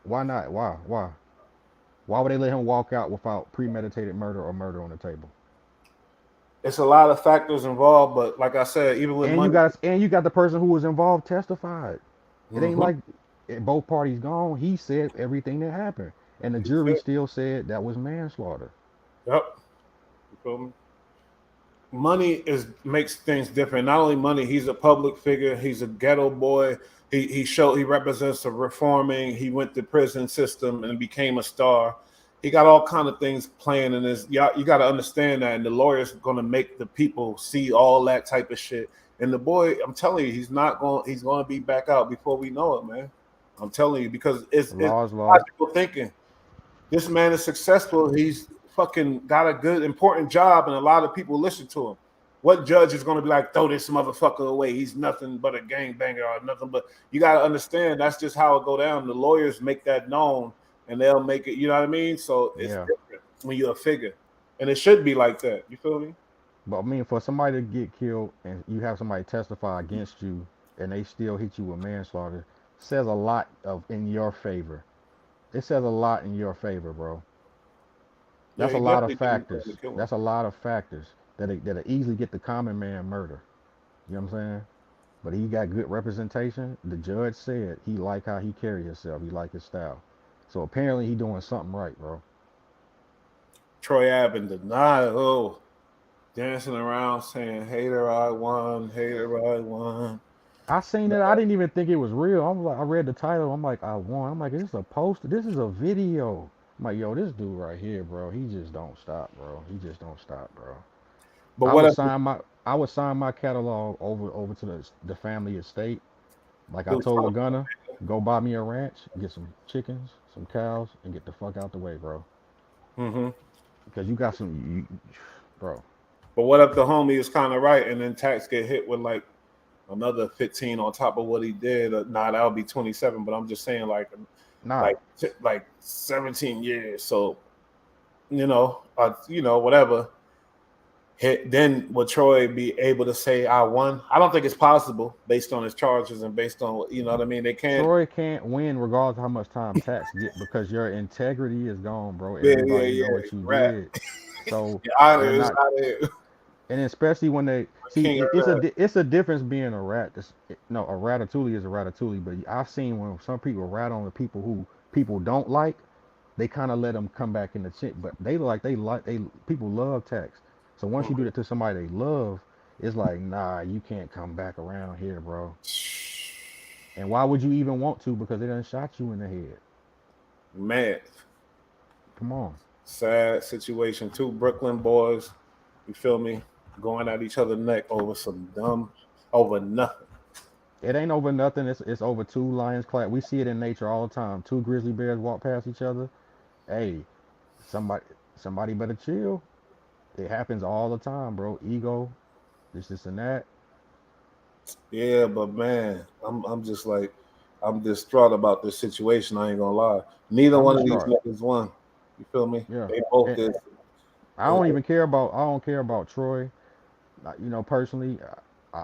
Why not? Why? Why would they let him walk out without premeditated murder or murder on the table? It's a lot of factors involved, but like I said, even with money. And you got the person who was involved testified. It ain't Mhm. like both parties gone. He said everything that happened, and the jury still said that was manslaughter. Yep. You feel me? Money makes things different. Not only money, he's a public figure. He's a ghetto boy. He represents a reforming. He went to prison system and became a star. He got all kind of things playing in his. You got to understand that, and the lawyer's going to make the people see all that type of shit. And the boy, I'm telling you, he's not going. He's going to be back out before we know it, man. I'm telling you because it's Law is law. logical thinking. This man is successful. He's fucking got a good, important job, and a lot of people listen to him. What judge is going to be like, throw this motherfucker away? He's nothing but a gangbanger or nothing. But you got to understand that's just how it go down. The lawyers make that known, and they'll make it. You know what I mean? So it's Yeah. different when you're a figure, and it should be like that. You feel me? But I mean, for somebody to get killed and you have somebody testify against you and they still hit you with manslaughter says a lot of in your favor. It says a lot in your favor, bro. Yeah, That's a he lot of definitely didn't intend to factors. kill him. That's a lot of factors that easily get the common man murder. You know what I'm saying? But he got good representation. The judge said he like how he carry himself. He like his style. So apparently he doing something right, bro. Troy Abbott denied. Oh, dancing around saying, "Hater, I won. Hater, I won." I seen it. I didn't even think it was real. I'm like, I read the title. I'm like, I won. I'm like, is this a poster? This is a video. I'm like, yo, this dude right here, bro. He just don't stop, bro. He just don't stop, bro. But I what would if sign my I would sign my catalog over to the family estate. Like I who's told talking? Gunna, go buy me a ranch, get some chickens, some cows, and get the fuck out the way, bro. Mm-hmm. Because you got bro. But what if the homie is kind of right and then Tax get hit with like another 15 on top of what he did? Nah, that would be 27. But I'm just saying Nah, like 17 years. So whatever. Hit, then would Troy be able to say I won? I don't think it's possible based on his charges and based on what what I mean. They can't. Troy can't win regardless of how much time Tax get because your integrity is gone, bro. Everybody Yeah. know what you Right. did. So Your honor they're is not, out here. and especially when they see King it's a difference being a rat. No, a ratatouille is a ratatouille, but I've seen when some people rat on the people who people don't like, they kind of let them come back in the chin. But they people love Tax. So once you do that to somebody they love, it's like nah, you can't come back around here, bro. And why would you even want to? Because they done shot you in the head. man, Come on. sad situation. Two Brooklyn boys, you feel me, going at each other's neck over nothing. It ain't over nothing. It's over two lions clap. We see it in nature all the time. Two grizzly bears walk past each other. Hey, somebody somebody better chill. It happens all the time, bro. Ego, this and that. Yeah, but man, I'm just like I'm distraught about this situation. I ain't gonna lie. Neither I'm one of these distraught. niggas won. You feel me? Yeah. They both And did. I don't care about Troy. Personally,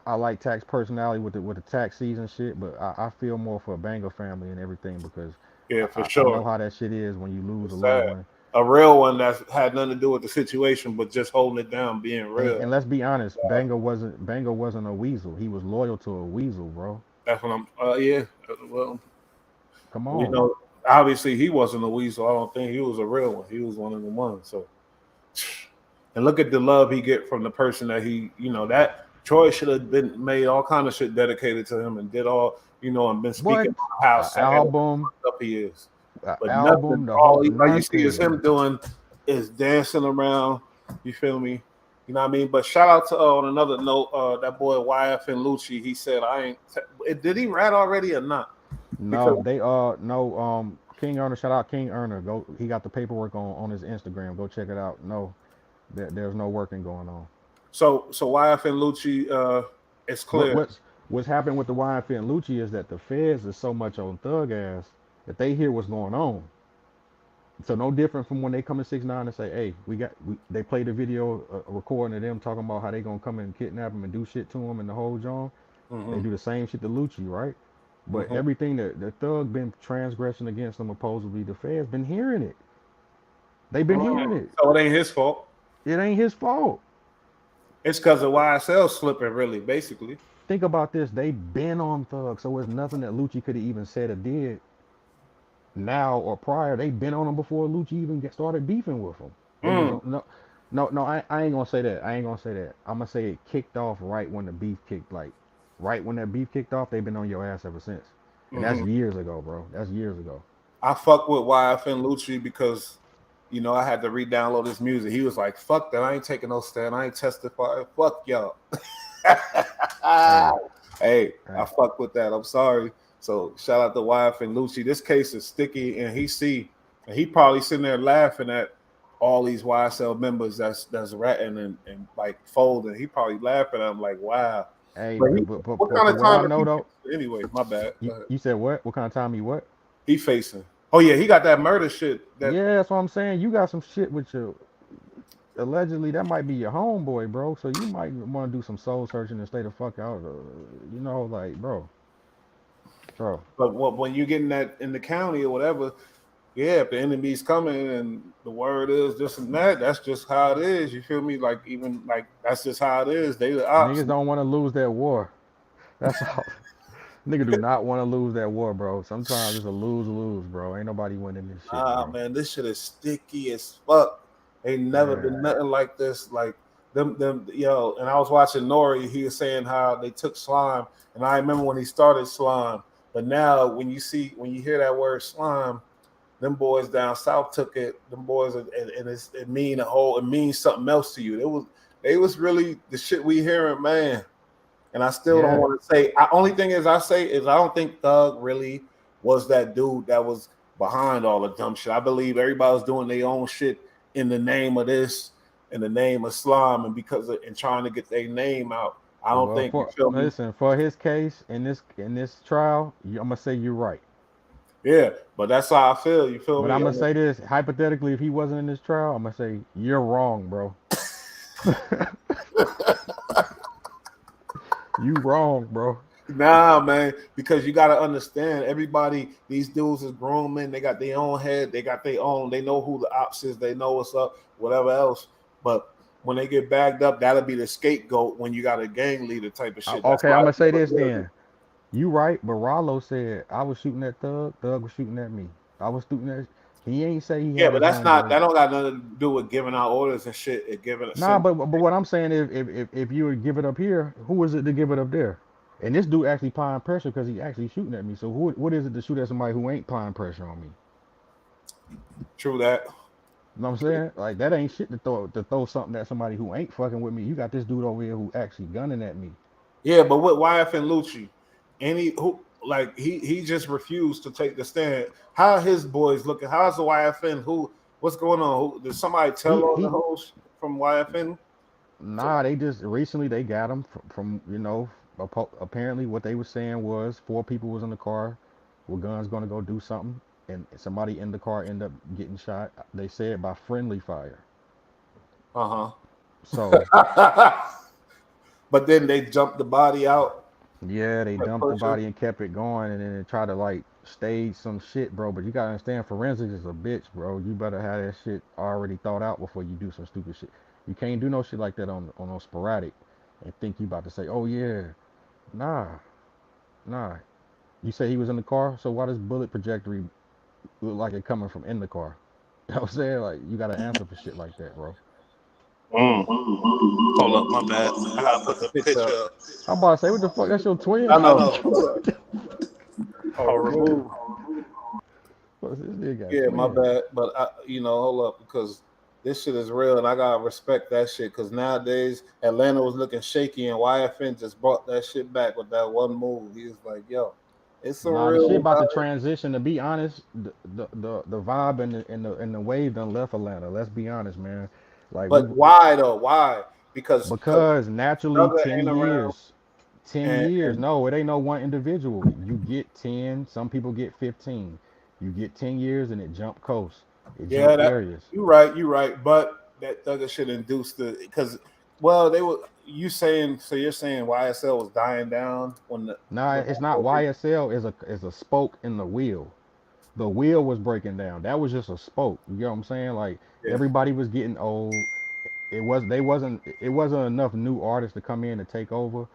I like Tax personality with the tax season shit, but I feel more for a Banger family and everything because Yeah, for I know sure. how that shit is when you lose a It's loved sad. one. A real one that's had nothing to do with the situation, but just holding it down, being And, real. and let's be honest, Banger wasn't a weasel. He was loyal to a weasel, bro. That's what I'm. Yeah. Well, Come we on. know. Obviously, he wasn't a weasel. I don't think he was a real one. He was one of the ones. So, and look at the love he get from the person that he, that Troy should have been made all kind of shit dedicated to him and did all, and been What? speaking about how A sad and album, fucked up he is. a But nothing. album, the whole All you see is nothing. him doing is dancing around. You feel me? You know what I mean? But shout out to on another note, that boy YF and Lucci. He said, "I ain't." Did he rat already or not? No, Because they no King Earner, shout out King Earner. Go, he got the paperwork on his Instagram. Go check it out. No, there's no working going on. so YF and Lucci, it's What clear. what's happened with the YF and Lucci is that the feds is so much on thug ass that they hear what's going on. So no different from when they come to 6ix9ine and say, "Hey, they played a video recording of them talking about how they gonna come and kidnap him and do shit to him and the whole John." They Mm-hmm. do the same shit to Lucci, right? But Mm-hmm. everything that the thug been transgressing against them, supposedly the feds been hearing it. They've been hearing it. So it ain't his fault. It ain't his fault. It's because of YSL slipping, really, basically. Think about this. They been on thug, so it's nothing that Lucci could have even said or did now or prior. They been on him before Lucci even started beefing with him. They was Mm. on, no. I ain't gonna say that. I ain't gonna say that. I'm gonna say it kicked off right when the beef kicked. Like right when that beef kicked off, they've been on your ass ever since. And that's Mm-hmm. years ago, bro. That's years ago. I fuck with YF and Lucci because, I had to re-download his music. He was like, "Fuck that! I ain't taking no stand. I ain't testifying. Fuck y'all." Hey, Hey, I hey. fuck with that. I'm sorry. So shout out to YF and Lucci. This case is sticky, and he probably sitting there laughing at all these YSL members that's ratting and like folding. He probably laughing at them like, wow. Hey, But what but kind for of what I time is know he though, facing? Anyway, my bad. Go ahead. you said what? What kind of time you what? He facing. Oh yeah, he got that murder shit. That Yeah, that's what I'm saying. You got some shit with your allegedly that might be your homeboy, bro. So you might want to do some soul searching and stay the fuck out. Like, bro. but when you getting that in the county or whatever, yeah, if the enemy's coming and the word is this and that, that's just how it is. You feel me? Like even like that's just how it is. They the ops. Niggas don't want to lose that war. That's all. Nigga do not want to lose that war, bro. Sometimes it's a lose lose, bro. Ain't nobody winning this shit, Ah bro. man, this shit is sticky as fuck. Ain't never Yeah. been nothing like this. Like them yo. And I was watching Nori. He was saying how they took slime, and I remember when he started slime. But now when you hear that word slime, them boys down south took it. Them boys and it means something else to you. They was really the shit we hearing, man. And I still don't Yeah. want to say. Only thing is I say is I don't think Thug really was that dude that was behind all the dumb shit. I believe everybody was doing their own shit in the name of this, in the name of Islam, and and trying to get their name out. I don't Well, think you for feel me. listen, for his case in this trial, I'm gonna say you're right. Yeah, but that's how I feel. You feel But me? I'm gonna say this hypothetically, if he wasn't in this trial, I'm gonna say you're wrong, bro. You wrong, bro. Nah, man, because you got to understand everybody, these dudes is grown men. They got their own head. They got their own. They know who the ops is. They know what's up, whatever else. But when they get bagged up, that'll be the scapegoat when you got a gang leader type of shit. That's Okay, why I'm I gonna say never this feel you. then. You right, but Rollo said I was shooting at Thug. Thug was shooting at me. I was shooting at. He ain't say he Yeah, had but his that's not, homeboy. that don't got nothing to do with giving out orders and shit. It giving a Nah, send. but what I'm saying is, if you would give it up here, who is it to give it up there? And this dude actually applying pressure because he actually shooting at me. So what is it to shoot at somebody who ain't applying pressure on me? True that. You know what I'm saying? Like that ain't shit to throw something at somebody who ain't fucking with me. You got this dude over here who actually gunning at me. Yeah, but with YF and Lucci, he just refused to take the stand. How his boys looking? How's the YFN? What's going on? Did somebody tell He on the he host from YFN? Nah, they just recently they got him from apparently what they were saying was four people was in the car with guns gonna go do something and somebody in the car ended up getting shot. They said by friendly fire. Uh So huh. But then they jumped the body out. yeah, they Like dumped the pushing. body and kept it going and then they tried to like stage some shit, bro. But you gotta understand forensics is a bitch, bro. You better have that shit already thought out before you do some stupid shit. You can't do no shit like that on no sporadic and think you about to say, oh yeah, nah, nah. You say he was in the car, so why does bullet trajectory look like it coming from in the car? You know what I'm saying? Like, you got to answer for shit like that, bro. Mm. Hold up. My bad. I gotta put the picture up. I'm about to say, what the fuck? That's your twin? I I know. know. Oh, I'll remove. remove. Fuck, this nigga got Yeah, my twins. bad. But hold up, because this shit is real, and I gotta respect that shit. Because nowadays Atlanta was looking shaky, and YFN just brought that shit back with that one move. He was like, "Yo, it's some Nah, the shit real." about to transition. To be honest, the vibe and the wave done left Atlanta. Let's be honest, man. Like we But why though? Why? Because because naturally Thugger 10 ain't around, years. 10 and years. No, it ain't no one individual. You get 10, some people get 15. You get 10 years and it jump coast. It yeah, jump that areas. you're right. But that Thugger shit induced the because well, they were you saying so you're saying YSL was dying down Nah, when it's not YSL is a spoke in the wheel. The wheel was breaking down. That was just a spoke. You get what I'm saying? Like yeah. everybody was getting old. It wasn't enough new artists to come in to take over.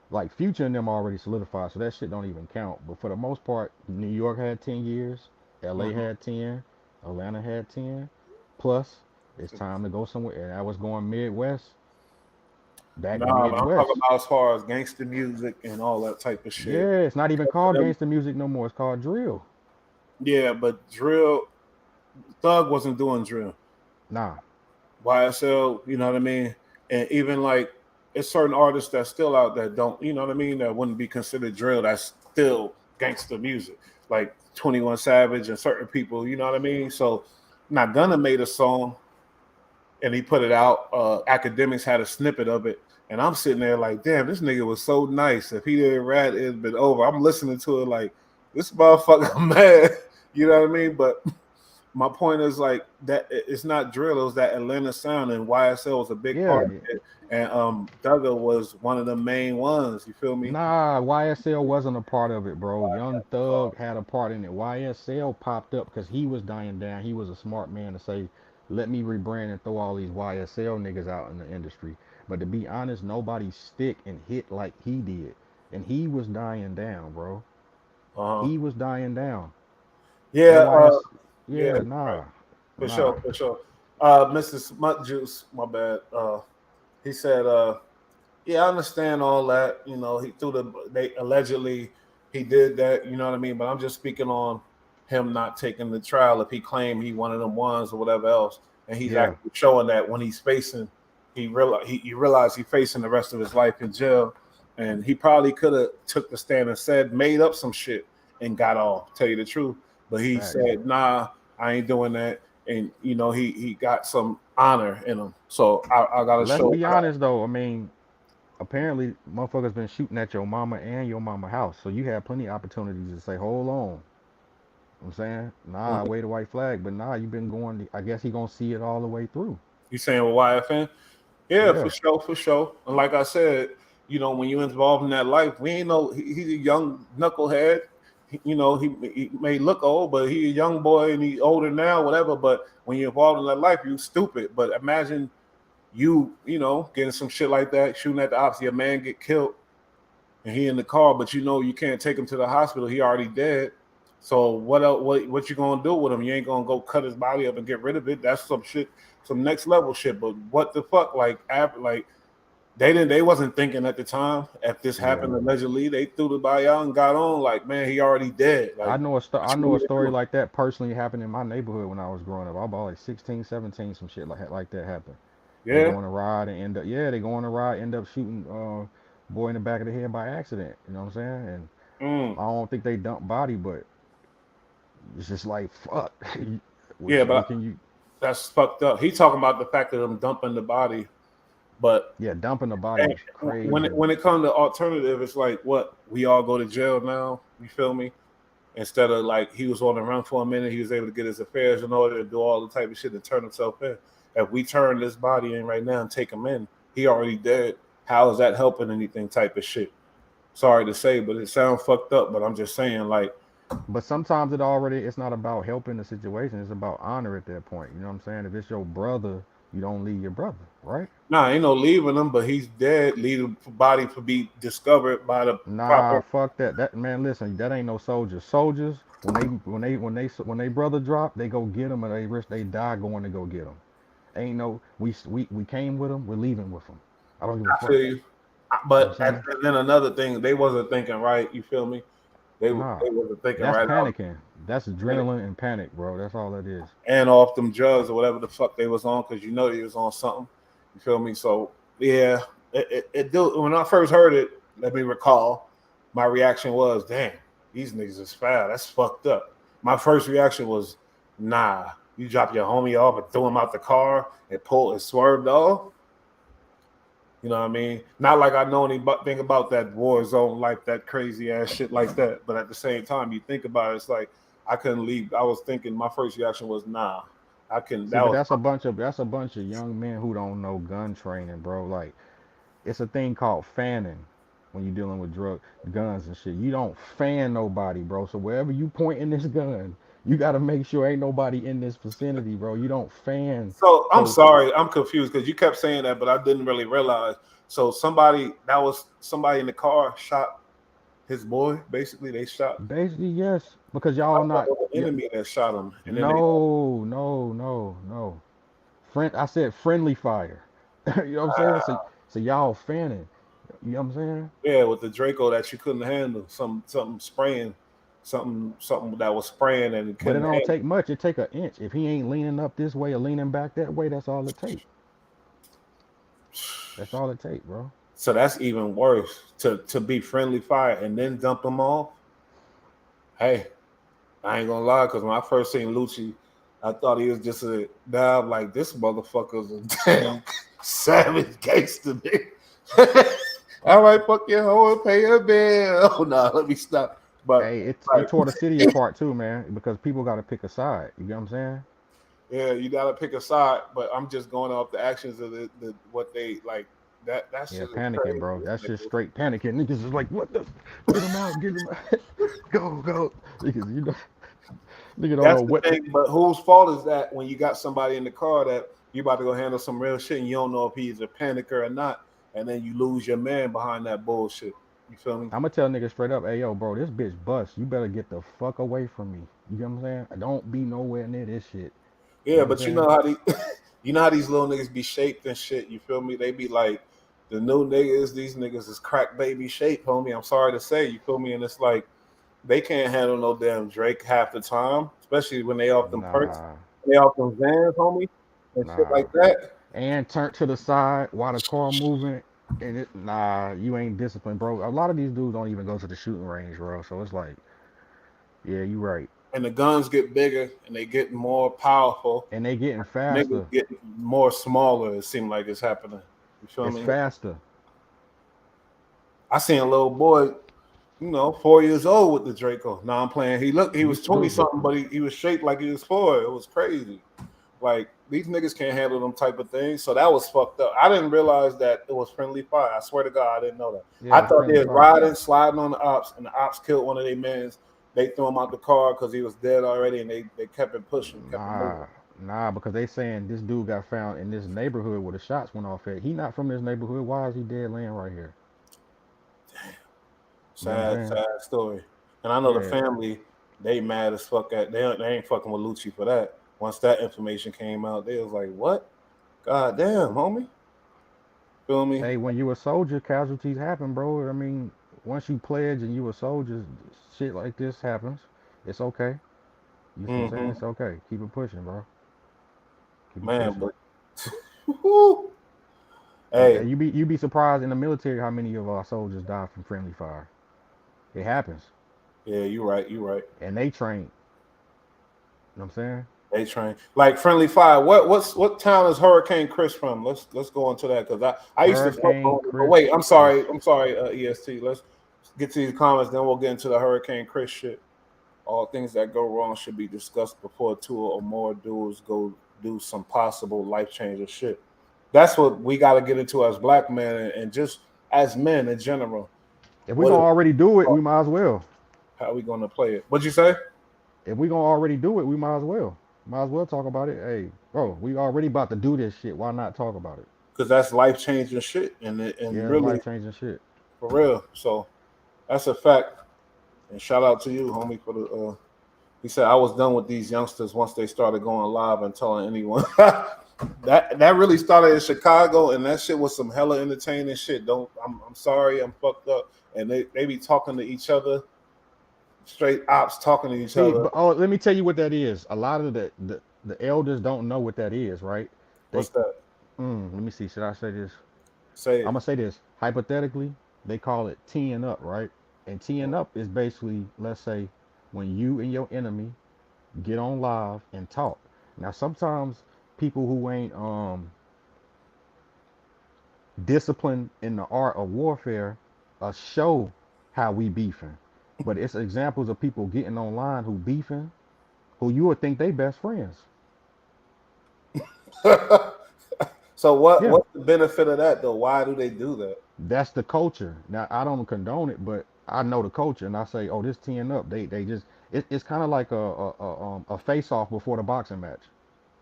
Like Future and them already solidified, so that shit don't even count. But for the most part, New York had 10 years, LA Mhm. had 10, Atlanta had 10. Plus, it's time to go somewhere. And I was going Midwest, back Nah, but I'm talking Midwest. about as far as gangster music and all that type of shit. Yeah, it's not even Because for called them, gangster music no more. It's called drill. yeah, but drill Thug wasn't doing drill. Nah, YSL, you know what I mean? And even like it's certain artists that still out that don't, you know what I mean, that wouldn't be considered drill. That's still gangster music, like 21 Savage and certain people, you know what I mean? So now Gunna made a song and he put it out. Academics had a snippet of it. And I'm sitting there like, damn, this nigga was so nice. If he didn't rat, it'd been over. I'm listening to it like, this motherfucker mad. You know what I mean? But my point is like that it's not drill, it was that Atlanta sound, and YSL was a big part yeah, of it. And Duggar was one of the main ones, you feel me? nah, YSL wasn't a part of it, bro. Young Thug had a part in it. YSL popped up because he was dying down. He was a smart man to say, let me rebrand and throw all these YSL niggas out in the industry. But to be honest, nobody stick and hit like he did. And he was dying down, bro. Uh-huh. He was dying down. That Yeah, YS, yeah, yeah, nah, for nah. sure, for sure. Mr. Smut Juice, my bad. He said, yeah, I understand all that. You know, he threw they allegedly he did that, you know what I mean? But I'm just speaking on him not taking the trial if he claimed he one of them ones or whatever else. And he's Yeah, actually showing that when he's facing, he realized he's facing the rest of his life in jail. And he probably could have took the stand and said, made up some shit and got off, tell you the truth. But he facts. said, nah, I ain't doing that. And you know, he got some honor in him. So I gotta But let's show be honest though. I mean, apparently motherfuckers been shooting at your mama and your mama house. So you had plenty of opportunities to say, hold on. I'm saying, nah, I wave a white flag, but nah, you been going. I guess he gonna see it all the way through. You saying with YFN? Yeah, for Yeah, sure, for sure. And like I said, you know, when you involved in that life, we ain't know he's a young knucklehead. You know, he may look old, but he a young boy and he older now, whatever. But when you're involved in that life, you stupid. But imagine you know, getting some shit like that, shooting at the ops, your man get killed, and he in the car, but you know you can't take him to the hospital. He already dead. So what else, what you gonna do with him? You ain't gonna go cut his body up and get rid of it. That's some shit, some next level shit. But what the fuck? Like after, like they wasn't thinking at the time. If this yeah. happened allegedly, they threw the body out and got on. Like man, he already dead. I Like know a sto- what I you know want a me to story do? like that personally happened in my neighborhood when I was growing up. I was about like 16, 17, some shit like that happened. They Yeah. go on a ride and end up they go on a ride, end up shooting boy in the back of the head by accident. You know what I'm saying? And Mm. I don't think they dumped body, but it's just like fuck. Yeah, What but can you? that's fucked up. He talking about the fact that I'm dumping the body, but Yeah, dumping the body is when crazy. it comes to alternative, it's like what we all go to jail now. You feel me? Instead of like he was on the run for a minute, he was able to get his affairs in order to do all the type of shit and turn himself in. If we turn this body in right now and take him in, he already dead. How is that helping anything? Type of shit. Sorry to say, but it sounds fucked up. But I'm just saying, like, But sometimes it's not about helping the situation. It's about honor at that point. You know what I'm saying? If it's your brother, you don't leave your brother, right? nah, ain't no leaving him, but he's dead. Leave the body to be discovered by the Nah, proper. fuck that. That man, listen, that ain't no soldiers. Soldiers, when they brother drop, they go get them, and they risk they die going to go get them. Ain't no we came with them, we're leaving with them. I don't give a I fuck. feel you. You know what I'm But saying? then another thing, they wasn't thinking right. You feel me? They Nah, wasn't thinking that's right out panicking. That's adrenaline and panic, bro. That's all it is. and off them drugs or whatever the fuck they was on, because you know they was on something. You feel me? So yeah, it do. When I first heard it, let me recall, my reaction was, "Damn, these niggas is foul. That's fucked up." My first reaction was, "Nah, you drop your homie off and threw him out the car and pulled and swerved off." You know what I mean? Not like I know anything about that war zone life, that crazy ass shit like that. But at the same time, you think about it, it's like I couldn't leave. I was thinking my first reaction was, nah, I can. See, That but was that's a bunch of young men who don't know gun training, bro. Like it's a thing called fanning when you're dealing with guns and shit. You don't fan nobody, bro. So wherever you pointing this gun, you got to make sure ain't nobody in this vicinity, bro. You don't fan. so. I'm So sorry, I'm confused because you kept saying that, but I didn't really realize. So somebody in the car shot his boy. Basically, they shot. basically, yes, because I y'all thought not. it was the Yeah, enemy that shot him, and then they. no, no, no, no. I said friendly fire. You know what I'm saying? So y'all fanning. You know what I'm saying? Yeah, with the Draco that you couldn't handle, something spraying, something that was spraying and But it couldn't don't handle. take much. It take an inch. If he ain't leaning up this way or leaning back that way, that's all it take. That's all it take, bro. So that's even worse to be friendly fire and then dump them off. Hey, I ain't gonna lie, because when I first seen Lucci, I thought he was just a dab like this motherfucker's a damn savage gangster. All right, fuck your hoe and pay your bill. Oh no, let me stop. But Hey, it like, tore the city apart too, man, because people got to pick a side. You get what I'm saying? yeah, you gotta pick a side. But I'm just going off the actions of the what they like. That Yeah, shit is panicking, crazy. bro. This That's just nigga. straight panicking. Niggas is like, what the? Get him out, get him out. Go, go. Niggas, nigga don't know That's the what. thing, but whose fault is that when you got somebody in the car that you about to go handle some real shit and you don't know if he's a panicker or not, and then you lose your man behind that bullshit. You feel me? I'm gonna tell niggas straight up, hey yo, bro, this bitch bust. You better get the fuck away from me. You get what I'm saying? Don't be nowhere near this shit. You Yeah, know what I'm but you saying? know how these you know how these little niggas be shaped and shit. You feel me? They be like the new niggas, these niggas is crack baby shape, homie. I'm sorry to say, you feel me? And it's like they can't handle no damn Drake half the time, especially when they off them perks, Nah, they off them Zans, homie, and shit nah. like that. And turn to the side while the car moving. And nah, you ain't disciplined, bro. A lot of these dudes don't even go to the shooting range, bro. So it's like, yeah, you right. And the guns get bigger and they get more powerful. And they getting Niggas faster. get more smaller. It seems like it's happening. You feel It's me? faster. I seen a little boy, 4 years old with the Draco. Now I'm playing. He Me was 20 too. something, but he was shaped like he was 4. It was crazy. Like these niggas can't handle them type of things. So that was fucked up. I didn't realize that it was friendly fire. I swear to God, I didn't know that. Yeah, I it was thought friendly they was fire. riding, sliding on the ops, and the ops killed one of their mans. They threw him out the car because he was dead already, and they kept it pushing, kept it moving. Nah, nah, because they saying this dude got found in this neighborhood where the shots went off at. He not from this neighborhood. Why is he dead laying right here? You know what I'm Sad, saying? sad story. And I know the Yeah. family, they mad as fuck at they ain't fucking with Lucci for that. Once that information came out, they was like, "What? God damn, homie." Feel me? Hey, when you a soldier, casualties happen, bro. I mean, once you pledge and you a soldier, shit like this happens. It's okay. You see what I'm saying? Hmm. It's okay. Keep it pushing, bro. Keep it Man, pushing. but hey, You be surprised in the military how many of our soldiers die from friendly fire. It happens, yeah, you right, you right. and they train. You know what I'm saying? They train like friendly fire. What town is Hurricane Chris from? Let's go into that because I used to fuck Hurricane on it. But Chris wait, is I'm sorry, EST. Let's get to these comments, then we'll get into the Hurricane Chris shit. All things that go wrong should be discussed before two or more dudes go do some possible life changing shit. That's what we got to get into as black men and just as men in general. if we What gonna is already do it, we might as well. how are we going to play it? What'd you say? If we gonna already do it, we might as well. Might as well talk about it. Hey, bro, we already about to do this shit. Why not talk about it? Because that's life changing shit, and Yeah, it's really life changing shit. for real. So that's a fact. And shout out to you, homie, for the. He said I was done with these youngsters once they started going live and telling anyone. That really started in Chicago, and that shit was some hella entertaining shit. I'm sorry, I'm fucked up, and they be talking to each other, straight ops talking to each See, other. but let me tell you what that is. A lot of the elders don't know what that is, right? They What's that? let me see. Should I say this? Say I'm it. gonna say this. Hypothetically, they call it teeing up, right? And teeing up is basically, let's say, when you and your enemy get on live and talk. Now, sometimes people who ain't disciplined in the art of warfare show how we beefing, but it's examples of people getting online who beefing, who you would think they best friends. So Yeah, what's the benefit of that though? Why do they do that? that's the culture. Now I don't condone it, but I know the culture, and I say, oh, this teeing up. They just it's kind of like a face off before the boxing match,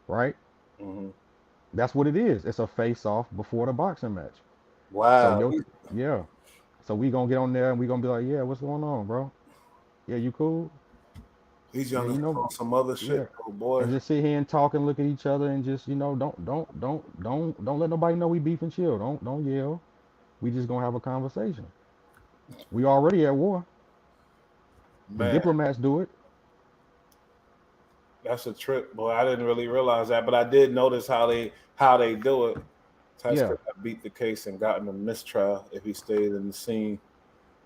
right? Hmm. That's what it is. It's a face off before the boxing match. So Wow, yo, yeah. So we gonna get on there and we gonna be like, yeah, what's going on, bro? Yeah, you cool? these Yeah, you youngsters know, on some other yeah. shit, oh boy. And just sit here and talk and look at each other and just, don't let nobody know we beef and chill. Don't yell. We just gonna have a conversation. We already at war. The Man, diplomats do it. that's a trip, boy. I didn't really realize that, but I did notice how they do it. Yeah, Tesker got beat the case and gotten a mistrial if he stayed in the scene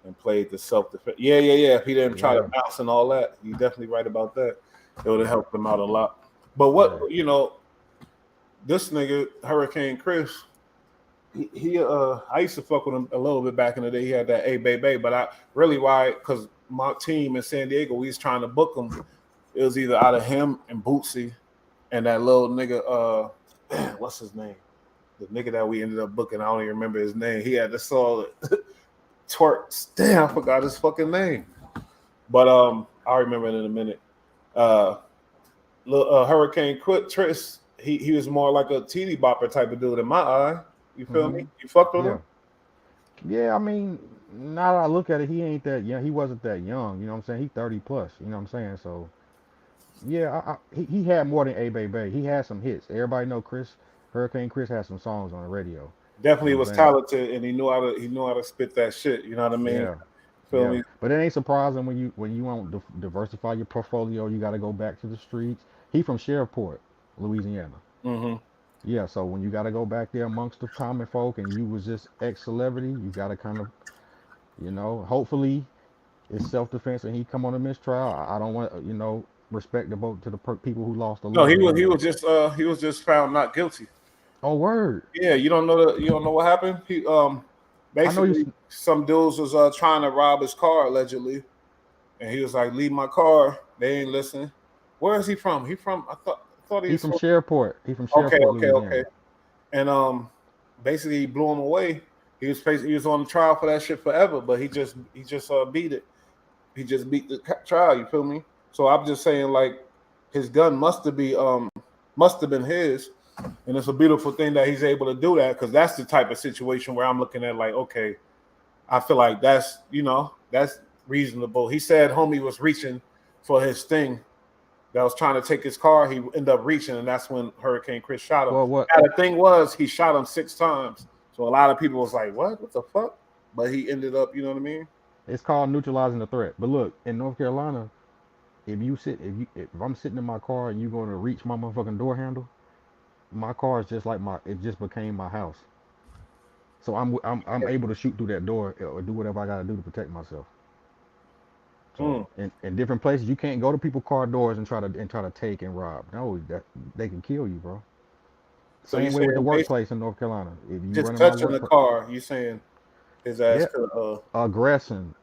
and played the self defense. Yeah. If he didn't try to yeah, bounce and all that, you're definitely right about that. It would have yeah, helped him out a lot. But what yeah. this nigga Hurricane Chris, he I used to fuck with him a little bit back in the day. He had that A baby, but I really why because my team in San Diego, we was trying to book him. It was either out of him and Bootsy and that little nigga. What's his name? The nigga that we ended up booking. I don't even remember his name. He had the solid twerks. Damn, I forgot his fucking name. But I'll remember it in a minute. Uh, Hurricane Tris, he was more like a teeny bopper type of dude in my eye. You feel me? Hmm. You fucked with him? Yeah, yeah. I mean, now that I look at it, he ain't that young. He wasn't that young. You know what I'm saying? He 30 plus. You know what I'm saying? So yeah, he had more than A Bay. He had some hits. Everybody know Chris. Hurricane Chris had some songs on the radio. You Definitely know what was I'm saying? talented, and he knew how to spit that shit. You know what I mean? Yeah, Feel yeah. me? But it ain't surprising when you want to diversify your portfolio. You got to go back to the streets. He from Shreveport, Louisiana. Hmm. Yeah, so when you got to go back there amongst the common folk, and you was just ex celebrity, you got to kind of, hopefully it's self defense, and he come on a mistrial. I don't want respect the vote to the people who lost a No, loved he was one, he but was just he was just found not guilty. oh word, Yeah, you don't know what happened. He I know he's basically some dudes was trying to rob his car allegedly, and he was like, "Leave my car." They ain't listen. Where is he from? He from I thought he he's from from. Shreveport. He from Okay, Shreveport, okay, okay. Louisiana. And basically he blew him away. He was on the trial for that shit forever, but he just beat it. He just beat the trial. You feel me? So I'm just saying like his gun must have been his, and it's a beautiful thing that he's able to do that because that's the type of situation where I'm looking at like okay, I feel like that's reasonable. He said homie was reaching for his thing that was trying to take his car. He ended up reaching, and that's when Hurricane Chris shot him. Well, what Now, the thing was, he shot him 6 times. So a lot of people was like, "What the fuck?" But he ended up, you know what I mean? it's called neutralizing the threat. But look, in North Carolina, if I'm sitting in my car and you going to reach my motherfucking door handle, my car is just like it just became my house. So I'm able to shoot through that door or do whatever I got to do to protect myself. So Mm. in different places, you can't go to people's car doors and try to take and rob. No, that they can kill you, bro. So you Same way with the saying basically workplace in North Carolina. If you just run in my touching the workplace, car? You saying his ass yeah, could? aggression,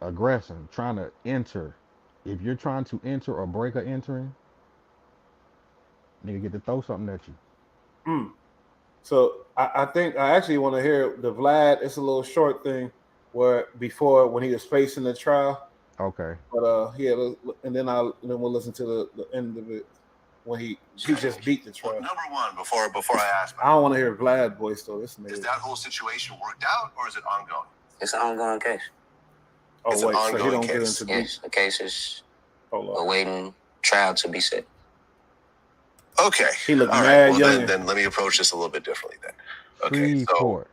trying to enter. If you're trying to enter or break a entering, nigga get to throw something at you. Mm. So I think I actually want to hear the Vlad. It's a little short thing where before when he was facing the trial, Okay. but and then we'll listen to the end of it when he just beat the trial. Well, number one, before I ask, I don't want to hear Vlad voice though. This nigga. is that whole situation worked out or is it ongoing? It's an ongoing case. Oh It's an wait, so he ongoing don't get case. into Yes, the case is Hold on. awaiting trial to be set. Okay. He looked All right. mad Well, young. then let me approach this a little bit differently then. Okay. So, Shreveport.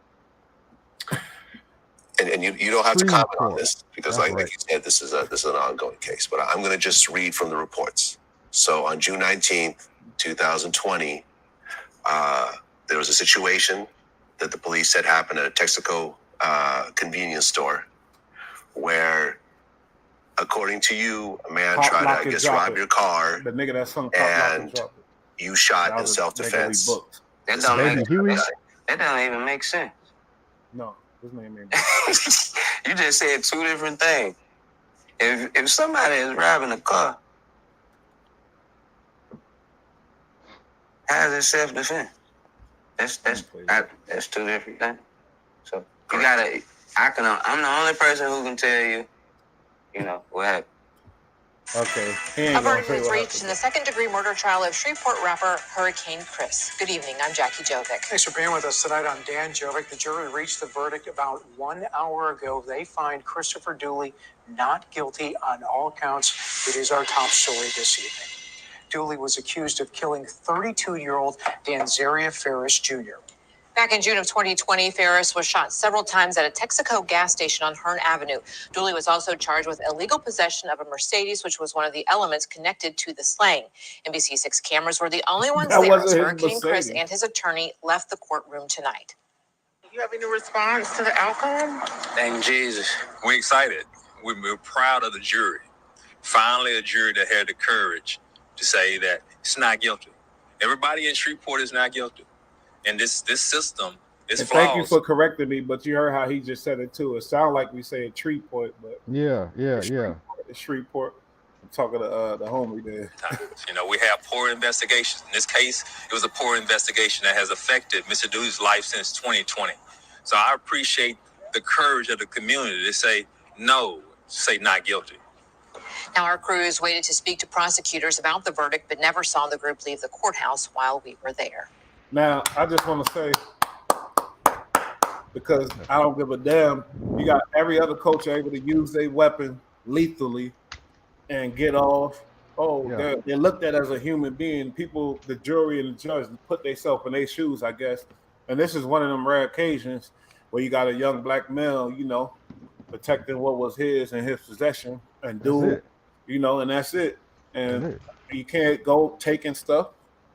and you don't have to comment on Shreveport. this because, That's like right. you said, this is an ongoing case. But I'm going to just read from the reports. So on June 19th, 2020, there was a situation that the police said happened at a Texaco convenience store where, according to you, a man Pop, tried lock, to, I and guess, drop rob it. your car, The nigga that sung Pop, Lock, and and Drop It. you shot That in was a nigga we self-defense. booked. That don't Baby make Huey. that don't even make sense. No, his name ain't. You just said two different things. If somebody is robbing a car, how is it self-defense? That's two different things. So you gotta. I'm the only person who can tell you, what happened. Okay. He ain't A gonna verdict say was what reached in the happened. second-degree murder trial of Shreveport rapper Hurricane Chris. Good evening. I'm Jackie Jovic. Thanks for being with us tonight. I'm Dan Jovic. The jury reached the verdict about 1 hour ago. They find Christopher Dooley not guilty on all counts. It is our top story this evening. Dooley was accused of killing 32-year-old Danzaria Ferris Jr. Back in June of 2020, Ferris was shot several times at a Texaco gas station on Hearn Avenue. Dooley was also charged with illegal possession of a Mercedes, which was one of the elements connected to the slaying. NBC6 cameras were the only ones That there wasn't as his Hurricane Chris Mercedes. and his attorney left the courtroom tonight. Do you have any response to the outcome? Thank Jesus. We're excited. We're proud of the jury. Finally, a jury that had the courage to say that it's not guilty. Everybody in Shreveport is not guilty. And this system is flawed. Thank you for correcting me, but you heard how he just said it too. It sounded like we say Shreveport, but Yeah. it's Shreveport. I'm talking to the homie there. We have poor investigations. In this case, it was a poor investigation that has affected Mr. Dooley's life since 2020. So I appreciate the courage of the community to say no, say not guilty. Now, our crews waited to speak to prosecutors about the verdict, but never saw the group leave the courthouse while we were there. Now, I just want to say, because I don't give a damn, you got every other coach able to use their weapon lethally and get off. They're looked at as a human being. People, the jury and the judge, put themselves in their shoes, I guess. And this is one of them rare occasions where you got a young black male, protecting what was his and his possession and and that's it. And you can't go taking stuff.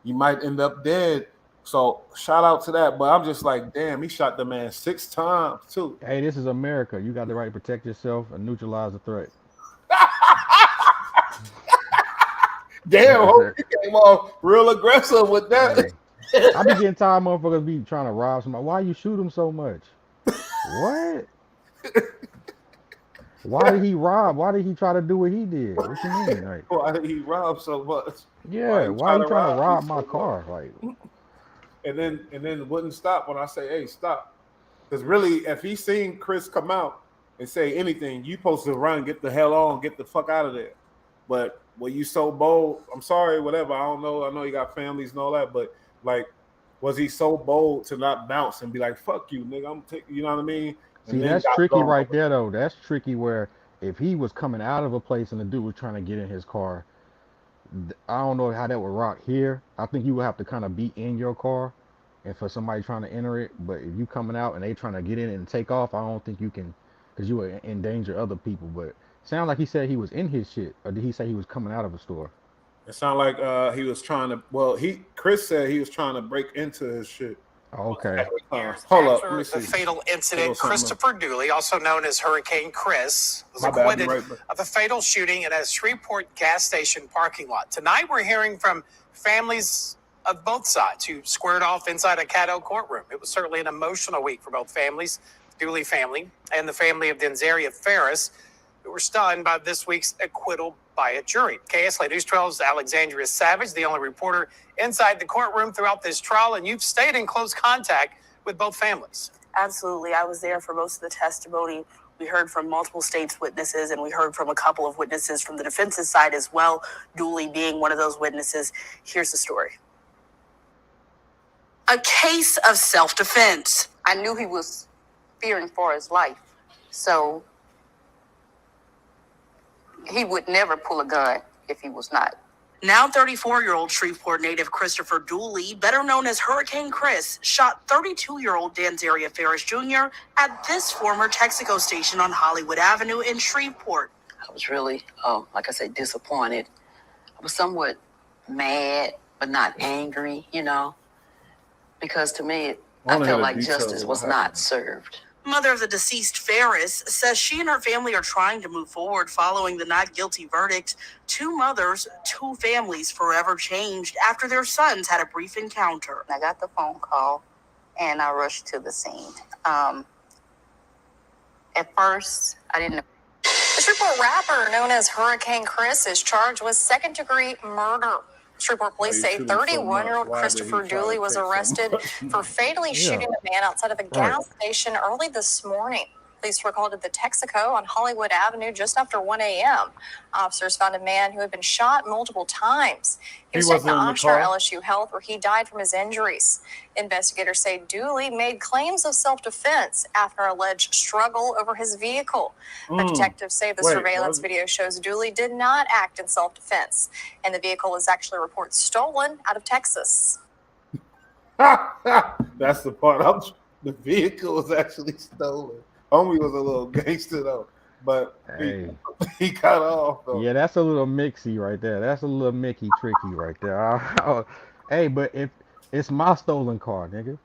You might end up dead. So shout out to that. But I'm just like, damn, he shot the man 6 times too. Hey, this is America. You got the right to protect yourself and neutralize the threat. Damn, hope he came off real aggressive with that. Hey, I be getting tired of motherfuckers be trying to rob somebody. Why you shoot him so much? What? Why did he rob? Why did he try to do what he did? What you mean? Like, Why did he rob so much? yeah, why are you trying to rob my car? Like, and then wouldn't stop when I say, hey, stop. Because really, if he seen Chris come out and say anything, you supposed to run, get the hell on, get the fuck out of there. But were you so bold? I'm sorry, whatever. I don't know. I know you got families and all that, but like, was he so bold to not bounce and be like, fuck you, nigga, I'm taking, you know what I mean? see, that's tricky right there, though. That's tricky where if he was coming out of a place and the dude was trying to get in his car, I don't know how that would rock here. I think you would have to kind of be in your car and for somebody trying to enter it. But if you coming out and they trying to get in and take off, I don't think you can, because you would endanger other people. But sound like he said he was in his shit, or did he say he was coming out of a store? It sounded like he was trying to. Well, Chris said he was trying to break into his shit. Okay. Hold up. Let me After see. the fatal incident, Christopher Dooley, also known as Hurricane Chris, was My bad, acquitted of a fatal shooting in a Shreveport gas station parking lot. Tonight, we're hearing from families of both sides who squared off inside a Caddo courtroom. It was certainly an emotional week for both families, Dooley family and the family of Danzaria Ferris, who were stunned by this week's acquittal by a jury. KSLA News 12's Alexandria Savage, the only reporter inside the courtroom throughout this trial, and you've stayed in close contact with both families. Absolutely. I was there for most of the testimony. We heard from multiple states' witnesses, and we heard from a couple of witnesses from the defense's side as well, Dooley being one of those witnesses. Here's the story. A case of self-defense. I knew he was fearing for his life, so he would never pull a gun if he was not Now 34-year-old Shreveport native Christopher Dooley, better known as Hurricane Chris, shot 32-year-old Danzaria Ferris Jr. at this former Texaco station on Hollywood Avenue in Shreveport. I was really, like I said, disappointed. I was somewhat mad, but not angry, because to me, I felt like justice was not served. Mother of the deceased Ferris says she and her family are trying to move forward following the not guilty verdict. Two mothers, two families forever changed after their sons had a brief encounter. I got the phone call and I rushed to the scene. At first, I didn't know. The Shreveport rapper known as Hurricane Chris is charged with second-degree murder. Shreveport police say 31-year-old Christopher Dooley was arrested for fatally shooting a man outside of a gas station early this morning. Police were called to the Texaco on Hollywood Avenue just after 1 a.m. Officers found a man who had been shot multiple times. He was taken to Oshner LSU Health, where he died from his injuries. Investigators say Dooley made claims of self-defense after an alleged struggle over his vehicle. But detectives say the surveillance video shows Dooley did not act in self-defense, and the vehicle was actually reported stolen out of Texas. That's the part. The vehicle was actually stolen. Homie was a little gangster though, but he got off though. Yeah, that's a little mixy right there. That's a little Mickey tricky right there. Hey, but if it's my stolen car, nigga.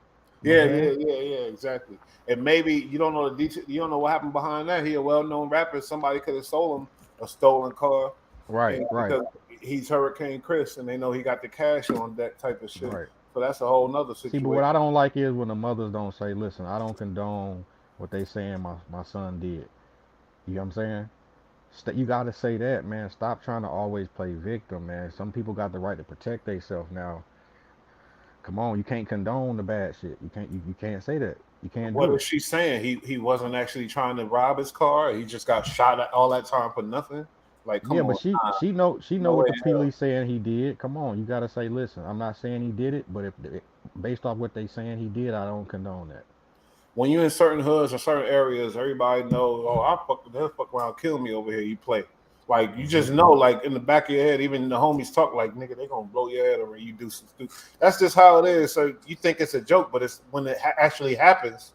Yeah, exactly. And maybe you don't know the detail. You don't know what happened behind that. He a well-known rapper. Somebody could have stolen a stolen car. Right. Because he's Hurricane Chris, and they know he got the cash on that type of shit. Right. So that's a whole nother situation. See, but what I don't like is when the mothers don't say, "Listen, I don't condone what they saying my son did." You know what I'm saying? You got to say that, man. Stop trying to always play victim, man. Some people got the right to protect themselves now. Come on, you can't condone the bad shit. You can't say that. You can't do it. What is she saying? He wasn't actually trying to rob his car. He just got shot at all that time for nothing. Like, come on. But she know what the police saying he did. Come on, you got to say, listen, I'm not saying he did it, but if based off what they saying he did, I don't condone that. When you're in certain hoods or certain areas, everybody knows, they'll fuck around, kill me over here. You play. Like, you just know, like, in the back of your head, even the homies talk like, nigga, they gonna blow your head over you do some stupid. That's just how it is. So you think it's a joke, but it's when it actually happens,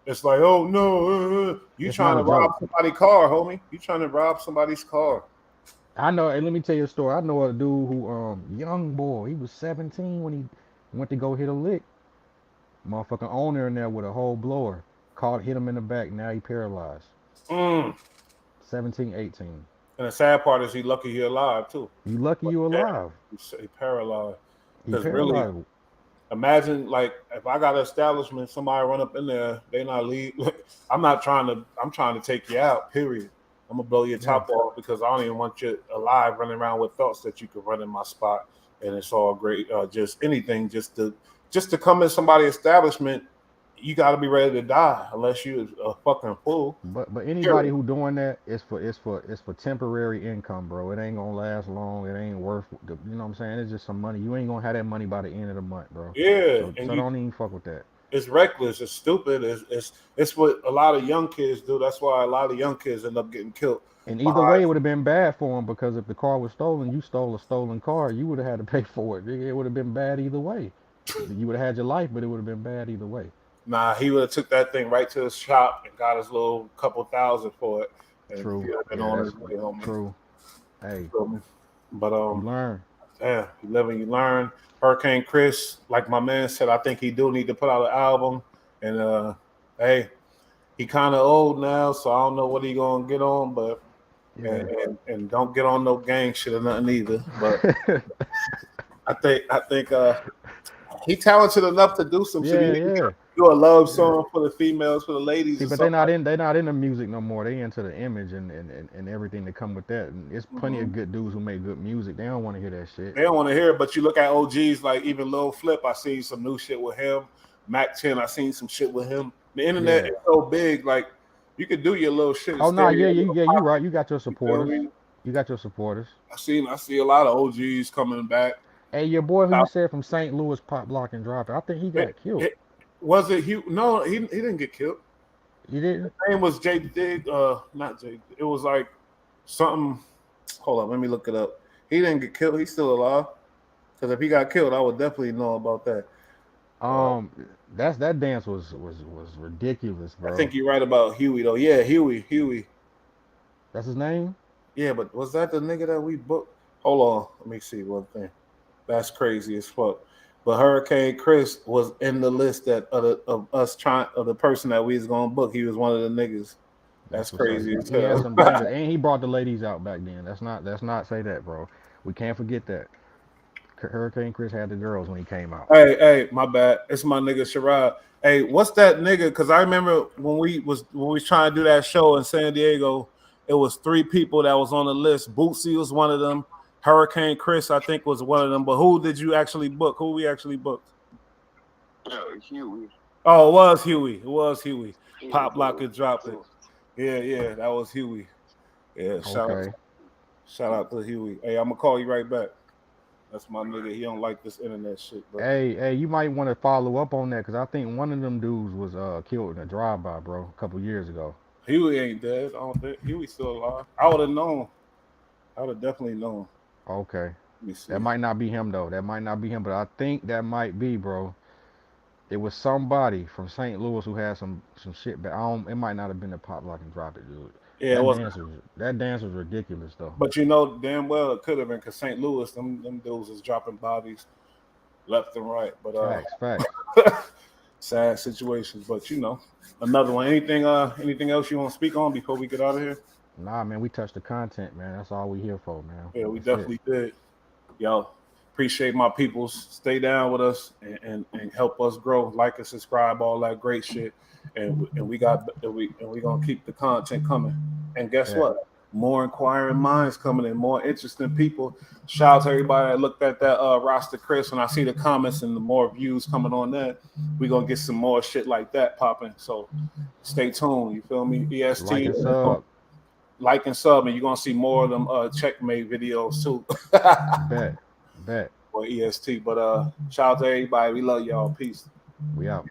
it's like, oh, no, you trying to rob somebody's car, homie. You trying to rob somebody's car. I know, and let me tell you a story. I know a dude who, young boy, he was 17 when he went to go hit a lick. Motherfucking owner in there with a whole blower. Hit him in the back. Now he paralyzed. 17, 18. And the sad part is he lucky he alive too. You lucky you alive. He paralyzed. Because really, imagine like if I got an establishment, somebody run up in there, they not leave. I'm trying to take you out. Period. I'm gonna blow your top off because I don't even want you alive running around with thoughts that you could run in my spot and it's all great. Just anything, just to come in somebody's establishment, you got to be ready to die unless you're a fucking fool. But anybody who doing that is for temporary income, bro. It ain't gonna last long. It ain't worth. You know what I'm saying? It's just some money. You ain't gonna have that money by the end of the month, bro. Yeah, so don't even fuck with that. It's reckless. It's stupid. It's what a lot of young kids do. That's why a lot of young kids end up getting killed. And either way, it would have been bad for them because if the car was stolen, you stole a stolen car, you would have had to pay for it. It would have been bad either way. You would have had your life, but it would have been bad either way. Nah, he would have took that thing right to his shop and got his little couple thousand for it. And True. True. Hey. But you learn. Yeah, you live and you learn. Hurricane Chris, like my man said, I think he do need to put out an album. And hey, he kind of old now, so I don't know what he gonna get on, but and don't get on no gang shit or nothing either. But I think he talented enough to do some shit. Do a love song for the females, for the ladies. See, but they're not in the music no more. They into the image and everything that come with that. And there's plenty of good dudes who make good music. They don't want to hear that shit. They don't want to hear it, but you look at OGs like even Lil Flip, I seen some new shit with him. Mac 10, I seen some shit with him. The internet is so big, like you could do your little shit. Oh no, you right. You got your supporters. You got your supporters. I see a lot of OGs coming back. Hey, your boy who you said from St. Louis pop lock and drop it. I think he got killed. Was it Hugh? No, he didn't get killed. He didn't? His name was Jay Dig. Not Jay. It was like something. Hold on, let me look it up. He didn't get killed. He's still alive. Because if he got killed, I would definitely know about that. That dance was ridiculous, I bro. think you're right about Huey though. Yeah, Huey. That's his name. Yeah, but was that the nigga that we booked? Hold on, let me see one thing. That's crazy as fuck. But Hurricane Chris was in the list that of the person that we was gonna book. He was one of the niggas. That's crazy as He had hell. some bangers, and he brought the ladies out back then. Let's not say that, bro. We can't forget that. Hurricane Chris had the girls when he came out. Hey, my bad. It's my nigga Sherrod. Hey, what's that nigga? Because I remember when we was trying to do that show in San Diego, it was 3 people that was on the list. Bootsy was one of them. Hurricane Chris, I think, was one of them. But who did you actually book? Who we actually booked? Huey. Oh, it was Huey. It was Huey. Pop Lock and dropped it. Yeah, that was Huey. Yeah, shout out to Huey. Hey, I'm gonna call you right back. That's my nigga. He don't like this internet shit, bro. Hey, you might want to follow up on that because I think one of them dudes was killed in a drive-by, bro, a couple years ago. Huey ain't dead. I don't think Huey's still alive. I would have known. I would have definitely known. Okay. Let me see. That might not be him though. That might not be him, but I think that might be, bro. It was somebody from St. Louis who had some shit back. It might not have been the Pop Lock and Drop It, dude. Yeah, that dance was ridiculous though. But you know damn well it could have been because St. Louis, them dudes is dropping bodies left and right. But facts. sad situations. But you know, another one. Anything else you want to speak on before we get out of here? Nah, man, we touched the content, man. That's all we here for, man. Yeah, we definitely did. Yo, appreciate my peoples. Stay down with us and help us grow. Like and subscribe, all that great shit. And we gonna keep the content coming. And guess what? More inquiring minds coming in, more interesting people. Shout out to everybody that looked at that roster, Chris. When I see the comments and the more views coming on that, we're gonna get some more shit like that popping. So stay tuned. You feel me? EST. Like and sub, and you're gonna see more of them checkmate videos too. Bet. Or EST. But shout out to everybody. We love y'all. Peace. We out.